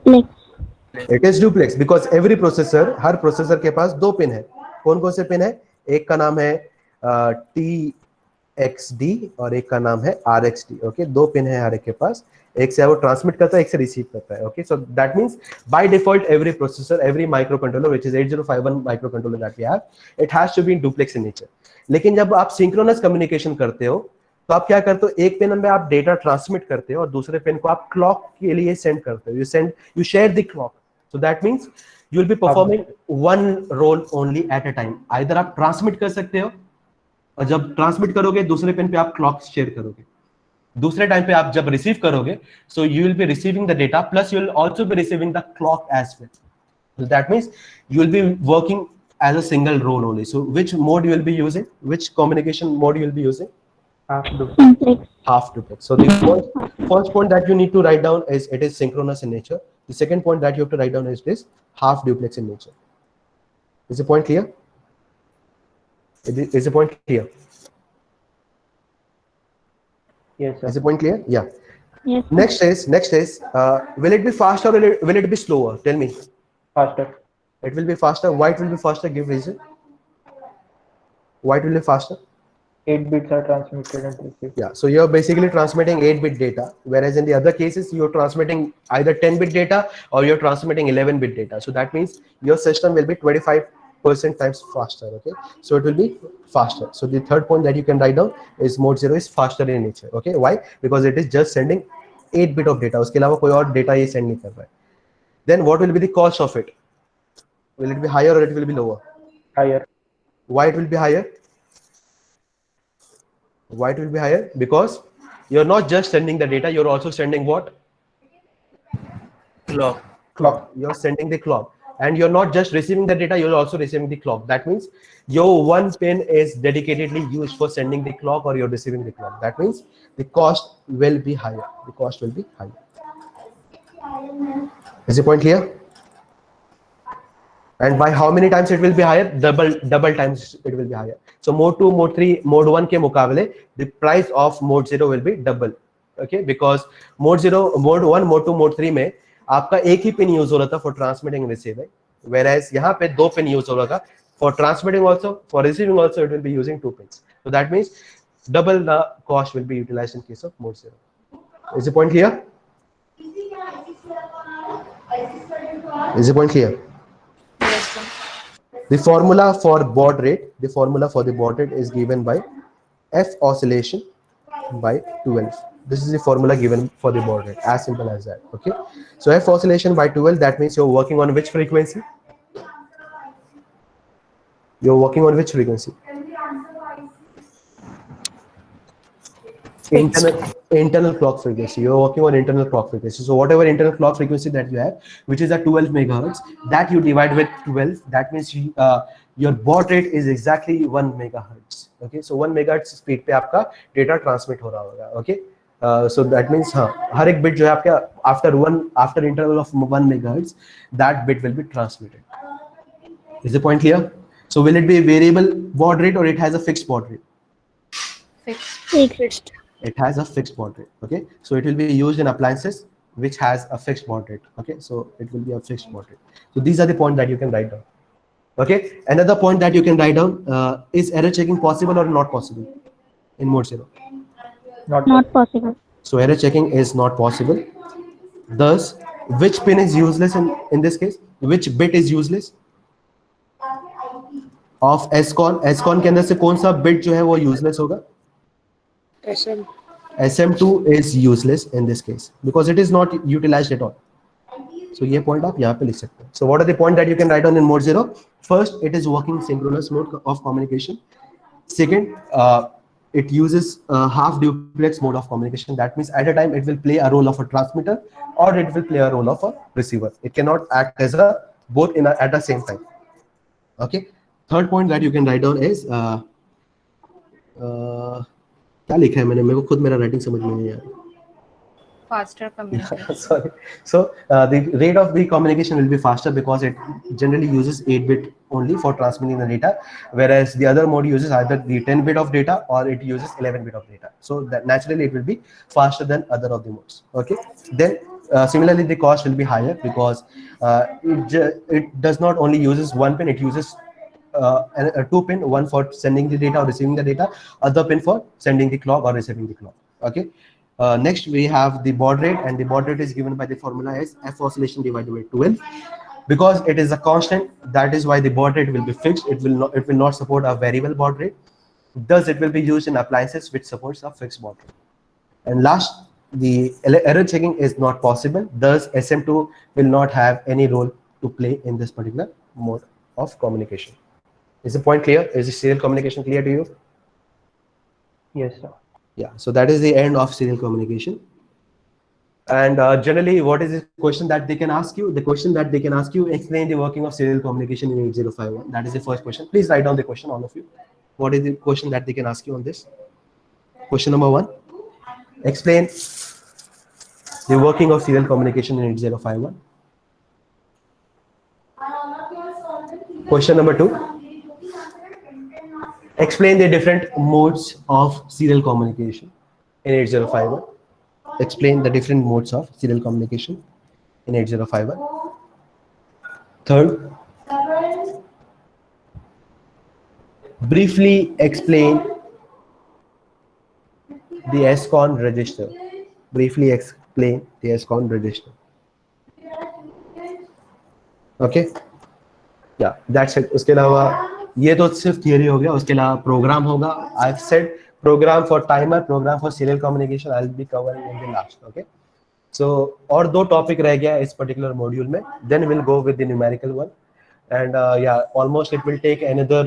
Duplex. It is duplex because every processor, her processor के पास 2 pin है. कौन कौन से pin है? एक का नाम है RXD और एक का नाम है RXD। ओके, दो पिन है हर एक के पास, एक से वो ट्रांसमिट करता है, एक से रिसीव करता है। Okay, so that means by default every processor, every microcontroller which is 8051 microcontroller that we have, it has to be in duplex in nature. लेकिन जब आप सिंक्रोनस कम्युनिकेशन करते हो तो आप क्या करते हो, एक पिन में आप डेटा ट्रांसमिट करते हो और दूसरे पिन को आप क्लॉक के लिए सेंड करते हो, you share the clock. So that means you will be performing one role only at a time। either आप ट्रांसमिट कर सकते हो और जब ट्रांसमिट करोगे दूसरे पिन पे आप क्लॉक शेयर करोगे, दूसरे टाइम पे आप जब रिसीव करोगे so you will be receiving the data plus you will also be receiving the clock edge well. so that means you will be working as a single role only। so which mode you will be using, which communication mode you will be using? Half duplex. Simplex. Half duplex। so the first point that you need to write down is it is synchronous in nature। the second point that you have to write down is this half duplex in nature। is the point clear? Is the point clear? Yes, sir. Is the point clear? Yeah। Yes. next is will it be faster or will it be slower? Tell me। Faster. It will be faster। Why it will be faster? Give reason। Why it will be faster? 8 bits are transmitted and received. Yeah, so you're basically transmitting 8-bit data, whereas in the other cases you're transmitting either 10-bit data or you're transmitting 11-bit data। so that means your system will be 25% times faster। okay, so it will be faster। so the third point that you can write down is mode 0 is faster in nature। okay, why? because it is just sending 8-bit of data, उसके अलावा कोई और data ये send नहीं कर रहा है। then what will be the cost of it? will it be higher or it will be lower? Higher. Why it will be higher? Why it will be higher? because you're not just sending the data, you're also sending what? Clock. You're sending the clock, and you're not just receiving the data, you're also receiving the clock। that means your one pin is dedicatedly used for sending the clock or you're receiving the clock। that means the cost will be higher, the cost will be higher। is the point clear? and by how many times it will be higher? double times it will be higher। so mode 2, mode 3, mode 1 के मुकाबले the price of mode 0 will be double। okay, because mode 0, mode 1, mode 2, mode 3 में आपका एक ही pin use हो रहा था for transmitting and receiving, whereas यहाँ पे दो पिन यूज हो रहा था for transmitting also, for receiving also it will be using 2 pins। so that means double the cost will be utilized in case of mode 0। is the point clear? is the point clear? Yes, sir. The formula for baud rate, the formula for the baud rate is given by F oscillation by 12। this is the formula given for the baud rate, as simple as that। okay, so F oscillation by 12, that means you're working on which frequency? You're working on which frequency? internal clock frequency। you're working on internal clock frequency। so whatever internal clock frequency that you have, which is at 12 megahertz, that you divide with 12, that means your baud rate is exactly 1 megahertz। okay, so 1 megahertz speed पे आपका data transmit हो रहा होगा। okay, so that means हाँ, हर एक bit जो है आपका after interval of 1 megahertz, that bit will be transmitted। is the point clear? so will it be variable baud rate or it has a fixed baud rate? Fixed. It has a fixed baud rate। okay, so it will be used in appliances which has a fixed baud rate। okay, so it will be a fixed baud rate। so these are the points that you can write down। okay, another point that you can write down is error checking possible or not possible in mode 0? Not possible. so error checking is not possible। thus which pin is useless in this case? which bit is useless of SCON? SCON के अंदर से कौन सा bit जो है वो useless होगा? SM। SM2 is useless in this case because it is not utilized at all। so ये point आप यहाँ पे लिख सकते हैं। so what are the point that you can write down in mode 0? first, it is working synchronous mode of communication। second, it uses half duplex mode of communication। that means at a time it will play a role of a transmitter or it will play a role of a receiver। it cannot act as a both at the same time। okay, third point that you can write down is क्या लिखा है मैंने, मेरे को खुद मेरा writing समझ में नहीं आया। Faster communication. sorry। so the rate of the communication will be faster because it generally uses 8-bit only for transmitting the data, whereas the other mode uses either the 10-bit of data or it uses 11-bit of data। so that naturally it will be faster than other of the modes। okay, then similarly the cost will be higher because it does not only uses one pin, it uses two pin, one for sending the data or receiving the data, other pin for sending the clock or receiving the clock. Okay. Next we have the baud rate, and the baud rate is given by the formula as f oscillation divided by 12. Because it is a constant, that is why the baud rate will be fixed. It will not support a variable baud rate. Thus it will be used in appliances which supports a fixed baud rate. And last, the error checking is not possible. Thus SM2 will not have any role to play in this particular mode of communication. Is the point clear? Is the serial communication clear to you? Yes, sir. Yeah, so that is the end of serial communication. And generally, what is the question that they can ask you? The question that they can ask you, explain the working of serial communication in 8051. That is the first question. Please write down the question, all of you. What is the question that they can ask you on this? Question number 1. Explain the working of serial communication in 8051. Question number 2. Explain the different modes of serial communication in 8051. Explain the different modes of serial communication in 8051. Third, briefly explain the SCON register. Briefly explain the SCON register. Okay? Yeah, that's it. उसके अलावा ये तो सिर्फ theory हो गया. उसके अलावा programme होगा. I've said program for timer, program for serial communication I'll be covering in the last. Okay, so और दो टॉपिक रह गया इस particular module में. Then we'll go with the numerical one, and yeah, almost it will take another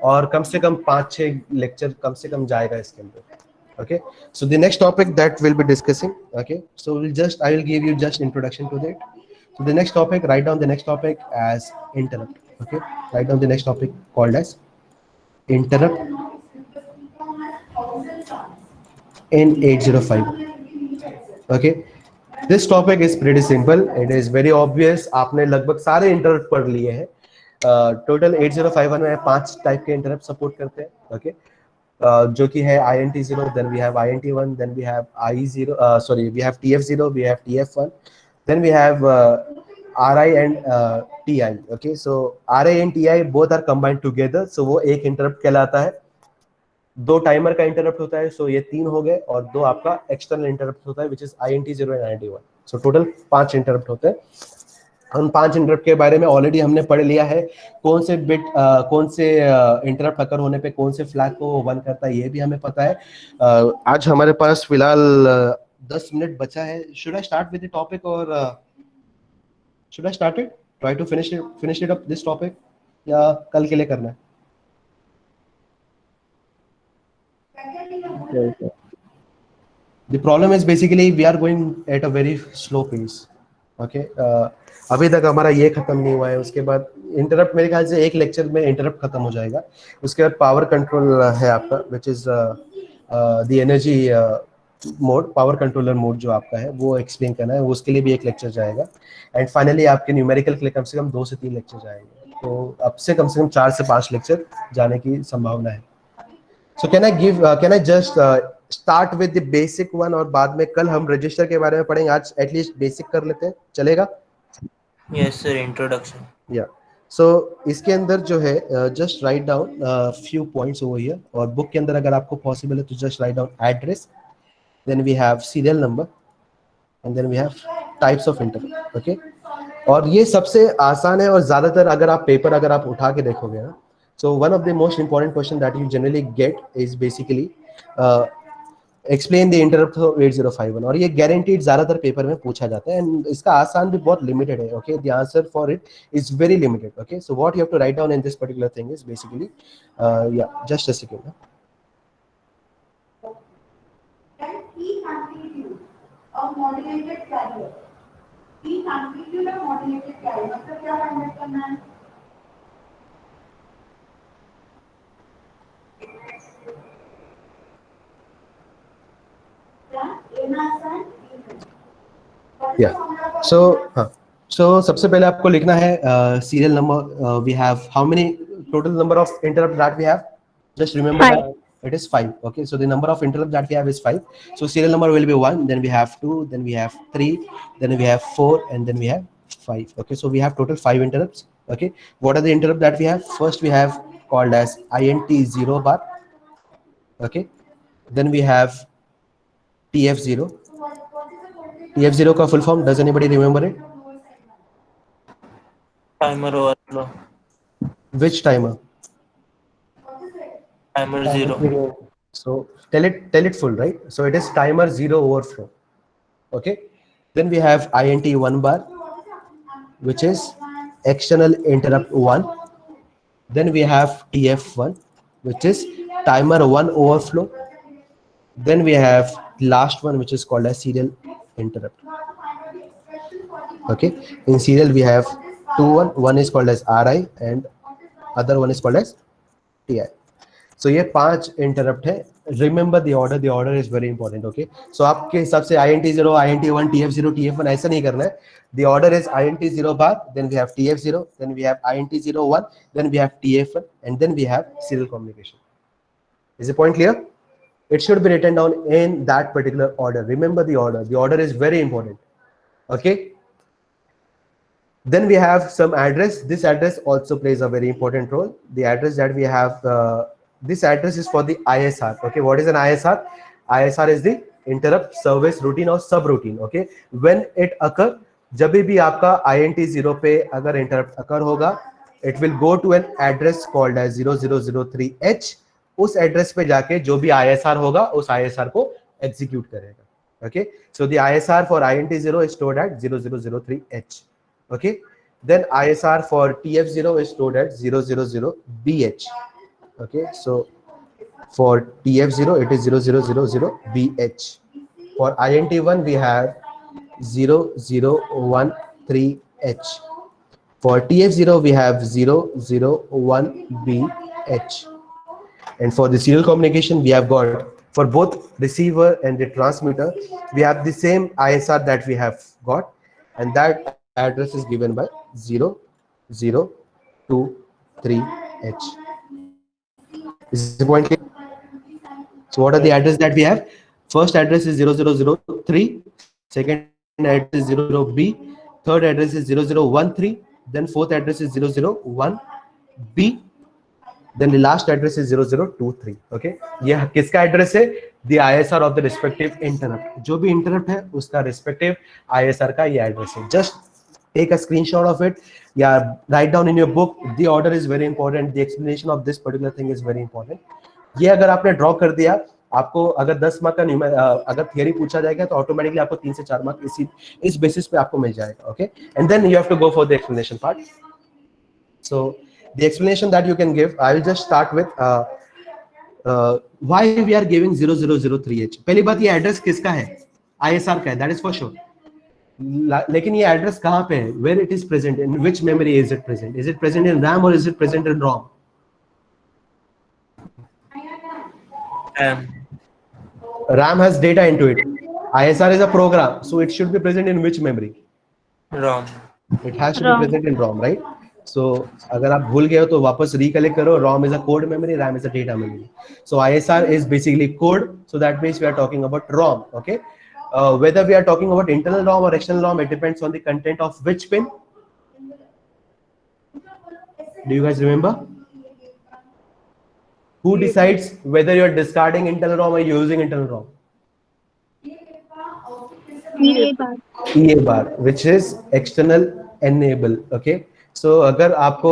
और कम से कम 5-6 lecture कम से कम जाएगा इसके अंदर. Okay, so the next topic that we'll be discussing. Okay, so I will give you just introduction to that. So the next topic, write down the next topic as interrupt. Okay, write down the next topic called as interrupt in 805. Okay, this topic is pretty simple. It is very obvious. आपने लगभग सारे interrupt पढ़ लिए हैं. Total 8051 में 5 type के interrupt support करते हैं. ओके, जो कि है INT0, then we have INT1, then we have IE0, we have TF0, we have TF1, then we have RI and TI. Okay, so RI and TI both are combined together, so वो एक interrupt कहलाता है. 2 timer का interrupt होता है, सो ये 3 हो गए, और 2 आपका एक्सटर्नल इंटरप्ट होता है which is INT0 and INT1. So total 5 interrupt होते हैं. हम 5 इंटरप्ट के बारे में ऑलरेडी हमने पढ़ लिया है. कौन से बिट कौन से इंटरप्ट अकर होने पे कौन से फ्लैग को वन करता है, ये भी हमें पता है. आज हमारे पास फिलहाल 10 मिनट बचा है. Should I start with the topic और should I start it, try to finish it up this topic, या कल के लिए करना है? The problem is basically we are going at a very slow pace. Okay, अभी तक हमारा ये खत्म नहीं हुआ है. उसके बाद इंटरप्ट मेरे ख्याल से एक लेक्चर में इंटरप्ट खत्म हो जाएगा. उसके बाद पावर कंट्रोल है आपका विच is the energy mode, power controller mode जो आपका है वो एक्सप्लेन करना है. उसके लिए भी एक लेक्चर जाएगा. एंड फाइनली आपके न्यूमेरिकल के लिए कम से कम 2 से 3 लेक्चर जाएंगे. तो अब से कम 4 से 5 लेक्चर जाने की संभावना है. So can I just start with the basic one, और बाद में कल हम रजिस्टर के बारे में पढ़ेंगे. आज एटलीस्ट बेसिक कर लेते हैं, चलेगा? Yes sir, introduction. Yeah. So इसके अंदर जो है just write down few points over here, और बुक के अंदर अगर आपको possible है तो just write down address, then we have serial number, and then we have types of interrupt. Okay, और ये सबसे आसान है, और ज्यादातर अगर आप पेपर अगर आप उठा के देखोगे ना, so one of the most important question that you generally get is basically explain the interrupt of 8051, और ये guaranteed ज्यादातर पेपर में पूछा जाता है. एंड इसका आसान भी बहुत लिमिटेड है. okay, the answer for it is very limited. okay, so what you have to write down in this particular thing is basically yeah, just a second. Yeah, so सबसे पहले आपको लिखना है serial number. We have how many total number of interrupt that we have? Just remember 5. that it is 5. Okay, so the number of interrupt that we have is 5. So serial number will be 1, then we have 2, then we have 3, then we have 4, and then we have 5. Okay, so we have total 5 interrupts Okay, what are the interrupt that we have? First we have called as int 0 bar. Okay, then we have tf0. tf0 का full form, does anybody remember it? Timer overflow. Which timer? Timer 0. So tell it full, right? So it is timer 0 overflow. Okay, then we have int 1 bar, which is external interrupt 1. Then we have tf1, which is timer 1 overflow. Then we have last one, which is called as serial interrupt. Okay, in serial we have one is called as ri and other one is called as ti. So ये 5 interrupt है. Remember the order. The order is very important. Okay. So आपके हिसाब से int0, int1, tf0, tf1 ऐसा नहीं करना है. The order is int0 bar, then we have tf0, then we have int01, then we have tf1, and then we have serial communication. Is the point clear? It should be written down in that particular order. Remember the order. The order is very important. Okay. Then we have some address. This address also plays a very important role. The address that we have, this address is for the ISR. Okay, what is an ISR? ISR is the interrupt service routine or subroutine. Okay, when it occur, जब भी आपका INT0 पे अगर interrupt occur होगा, it will go to an address called as 0003H. उस address पे जाके जो भी ISR होगा उस ISR को execute करेगा. Okay, so the ISR for INT0 is stored at 0003H. Okay, then ISR for TF0 is stored at 000BH. Okay, so for TF0 it is 0000BH. For INT1 we have 0013H. For TF0 we have 001BH. And for the serial communication we have got, for both receiver and the transmitter, we have the same ISR that we have got, and that address is given by 0023H. Is the point clear? So what are the address that we have? First address is 0003, second address is 00B, third address is 0013, then fourth address is 001B, then the last address is 0023. Okay, ये किसका address है? The ISR of the respective interrupt. जो भी interrupt है उसका respective ISR का ये address है. Just take a screenshot of it. Yeah, write down in your book. The order is very important. The explanation of this particular thing is very important. ये अगर आपने ड्रॉ कर दिया, आपको अगर 10 मार्क का अगर थियरी पूछा जाएगा तो ऑटोमेटिकली आपको 3 से 4 मार्क इस बेसिस पे आपको मिल जाएगा. Okay, and then you have to go for the explanation part. So the explanation that you can give, I will just start with why we are giving 0003H. पहली बात, ये एड्रेस किसका है? ISR का है, that is for sure. लेकिन ये address कहाँ पे है? Where it is present? In which memory is it present? Is it present in RAM or is it present in ROM? RAM has data into it. ISR is a program, so it should be present in which memory? ROM. It has to be present in ROM, right? So अगर आप भूल गए हो तो वापस recollect करो. ROM is a code memory, RAM is a data memory. So ISR is basically code. So that means we are talking about ROM. Okay. Whether we are talking about internal ROM or external ROM, it depends on the content of which pin. Do you guys remember? Who decides whether you are discarding internal ROM or using internal ROM? EA bar. EA bar, which is external enable. Okay. So अगर आपको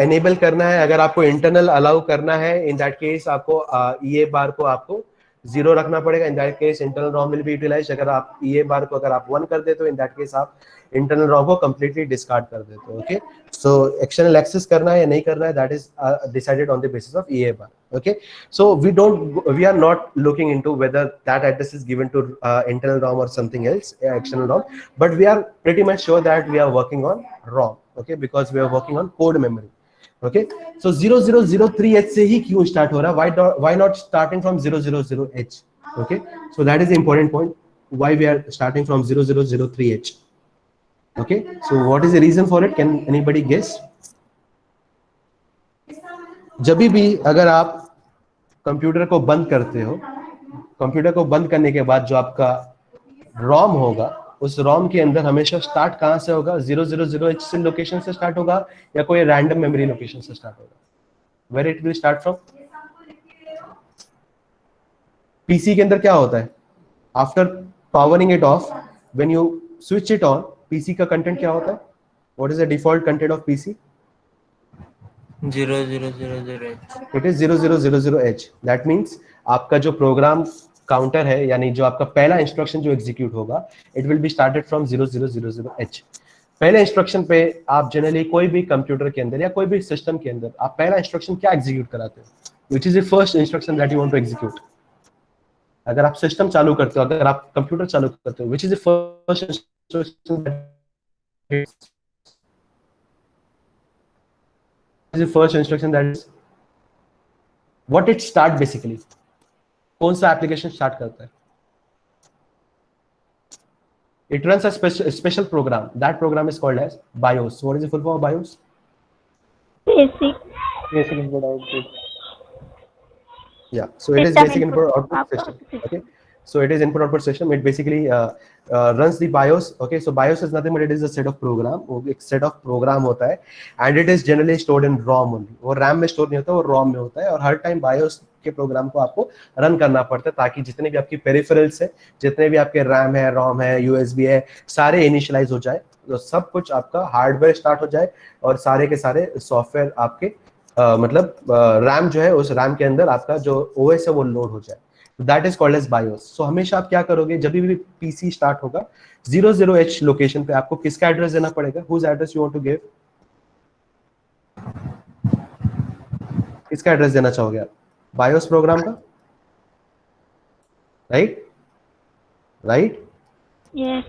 enable करना है, अगर आपको internal allow करना है, in that case आपको EA bar को आपको 0 रखना पड़ेगा. In that case internal ROM will be utilized. अगर आप EA bar को अगर आप 1 कर देते हो, in that case आप internal ROM को completely discard कर देते हो. Okay. So external access करना है या नहीं करना है, that is decided on the basis of EA bar. Okay. So we are not looking into whether that address is given to internal ROM or something else, external ROM, but we are pretty much sure that we are working on ROM. Okay, because we are working on code memory. Okay, so 0003H से ही क्यों start हो रहा है? Why not starting from 000H? Okay, so that is the important point. Why we are starting from 0003H? Okay, so what is the reason for it? Can anybody guess? जब भी अगर आप computer को बंद करते हो, कंप्यूटर को बंद करने के बाद जो आपका ROM होगा, उस ROM के अंदर हमेशा स्टार्ट कहाँ से होगा? 000H लोकेशन से स्टार्ट होगा या कोई रैंडम मेमोरी लोकेशन से स्टार्ट होगा? Where it will start from? PC के अंदर क्या होता है? After powering it off, when you switch it on, PC का कंटेंट क्या होता है? What is the default content of PC? 0000H. It is 0000H. That means आपका जो प्रोग्राम काउंटर है, यानी जो आपका पहला इंस्ट्रक्शन जो एग्जीक्यूट होगा, it will be started from 0000H. पहले इंस्ट्रक्शन पे आप जनरली कोई भी कंप्यूटर के अंदर या कोई भी सिस्टम के अंदर आप पहला इंस्ट्रक्शन क्या एग्जीक्यूट कराते हो? Which is the first instruction that you want to execute? अगर आप सिस्टम चालू करते हो, अगर आप कंप्यूटर चालू करते हो, which is the first instruction that is what it start basically? कौन सा एप्लीकेशन स्टार्ट करता है? It runs a special program. That program is called as BIOS. What is the full form of BIOS? Basic input output. Yeah, so it is System basic input output system. Okay, so it is input output system. It basically runs the BIOS. Okay, so BIOS is nothing but it is a set of program. वो एक set of program होता है, and it is generally stored in ROM only. वो RAM में store नहीं होता, वो ROM में होता है, और हर टाइम BIOS के प्रोग्राम को आपको रन करना पड़ता है ताकि जितने भी आपकी पेरिफेरल्स है, जितने भी आपके RAM है, ROM है, USB है, सारे इनिशियलाइज हो जाए, तो सब कुछ आपका हार्डवेयर स्टार्ट हो जाए और सारे के सारे सॉफ्टवेयर आपके मतलब रैम जो है उस रैम के अंदर आपका जो OS है वो लोड हो जाए. That is called as BIOS. सो हमेशा आप क्या करोगे, जब भी PC स्टार्ट होगा 00H लोकेशन पे आपको किसका एड्रेस देना पड़ेगा? Whose address you want to give? किसका एड्रेस देना चाहोगे आप? BIOS प्रोग्राम का, right? Yes.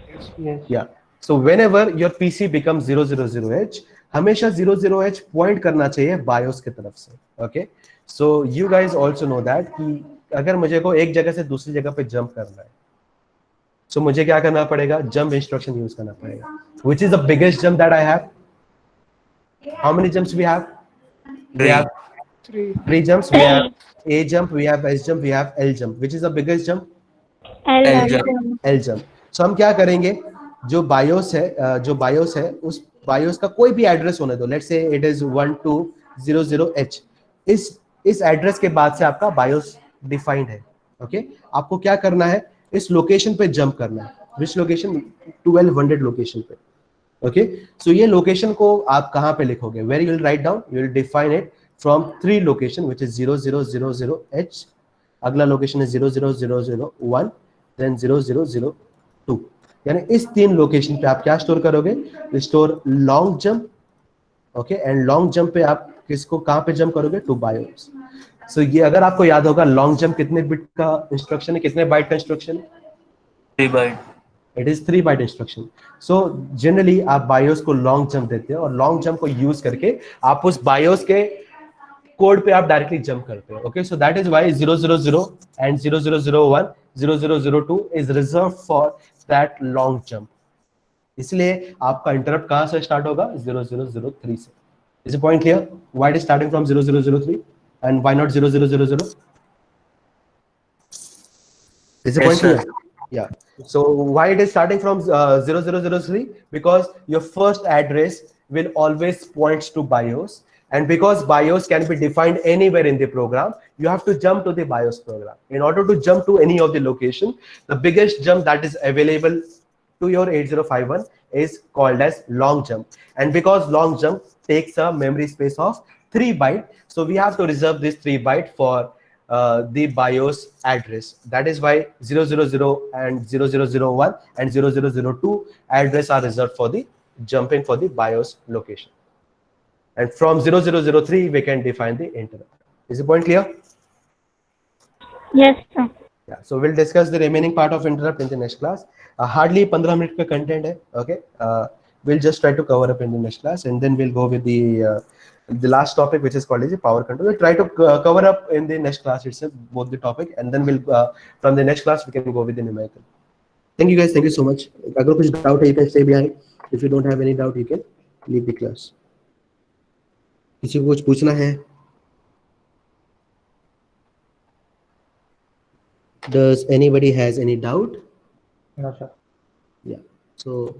Yeah. So whenever your PC becomes 000H, हमेशा 00H पॉइंट करना चाहिए BIOS की तरफ से. Okay. So you guys also know that कि अगर मुझे को एक जगह से दूसरी जगह पे जंप करना है, so मुझे क्या करना पड़ेगा? जंप इंस्ट्रक्शन यूज करना पड़ेगा. Which is the biggest jump that I have? How many jumps we have? We have three jumps. We have A jump, we have S jump, we have L jump. Which is the biggest jump? L jump. So हम क्या करेंगे? जो BIOS है उस BIOS का कोई भी address होने दो. Let's say it is 1200H. इस एड्रेस के बाद से आपका BIOS डिफाइंड है. ओके, आपको क्या करना है? इस लोकेशन पे जंप करना है. Which location? 1200 लोकेशन पे. ओके, सो ये लोकेशन को आप कहाँ पे लिखोगे? Where you will write down? You will define it from 3 location which is 0000H. अगला लोकेशन है 00001, देन 0002. यानी इस 3 लोकेशन पे आप क्या स्टोर करोगे? Store long jump. Okay, and long jump पे आप किसको कहाँ पे जंप करोगे? To BIOS. सो ये अगर आपको याद होगा, लॉन्ग जंप कितने बिट का इंस्ट्रक्शन है, कितने बाइट का इंस्ट्रक्शन है? 3 byte. It is 3 byte instruction. So generally आप BIOS को लॉन्ग जंप देते हैं और लॉन्ग जंप को यूज करके आप उस BIOS के कोड पे आप डायरेक्टली जंप करते हैं. Okay, so that is why 000 and 0001, 0002 is reserve for that long jump. इसलिए आपका इंटरप्ट कहां से स्टार्ट होगा? 0003 से. Is the point clear? Why it is starting from 0003 and why not 0000? Is the point clear? Yeah. So why it is starting from 0003? Because your first address will always points to BIOS, and because BIOS can be defined anywhere in the program, you have to jump to the BIOS program. In order to jump to any of the location, the biggest jump that is available to your 8051 is called as long jump, and because long jump takes a memory space of 3 byte, so we have to reserve this 3 byte for the BIOS address. That is why 000 and 0001 and 0002 address are reserved for the jumping for the BIOS location, and from 0003 we can define the interrupt. Is the point clear? Yes, sir. Yeah, so we'll discuss the remaining part of interrupt in the next class. Hardly 15 minute का content है. Okay, we'll just try to cover up in the next class, and then we'll go with the last topic, which is called as the power control. We'll try to cover up in the next class itself both the topic, and then we'll from the next class we can go with the numerical. Thank you guys. Thank you so much. अगर कुछ doubt है, you can stay behind. If you don't have any doubt, you can leave the class. किसी को कुछ पूछना है? Does anybody has any doubt? No, sir. Yeah. So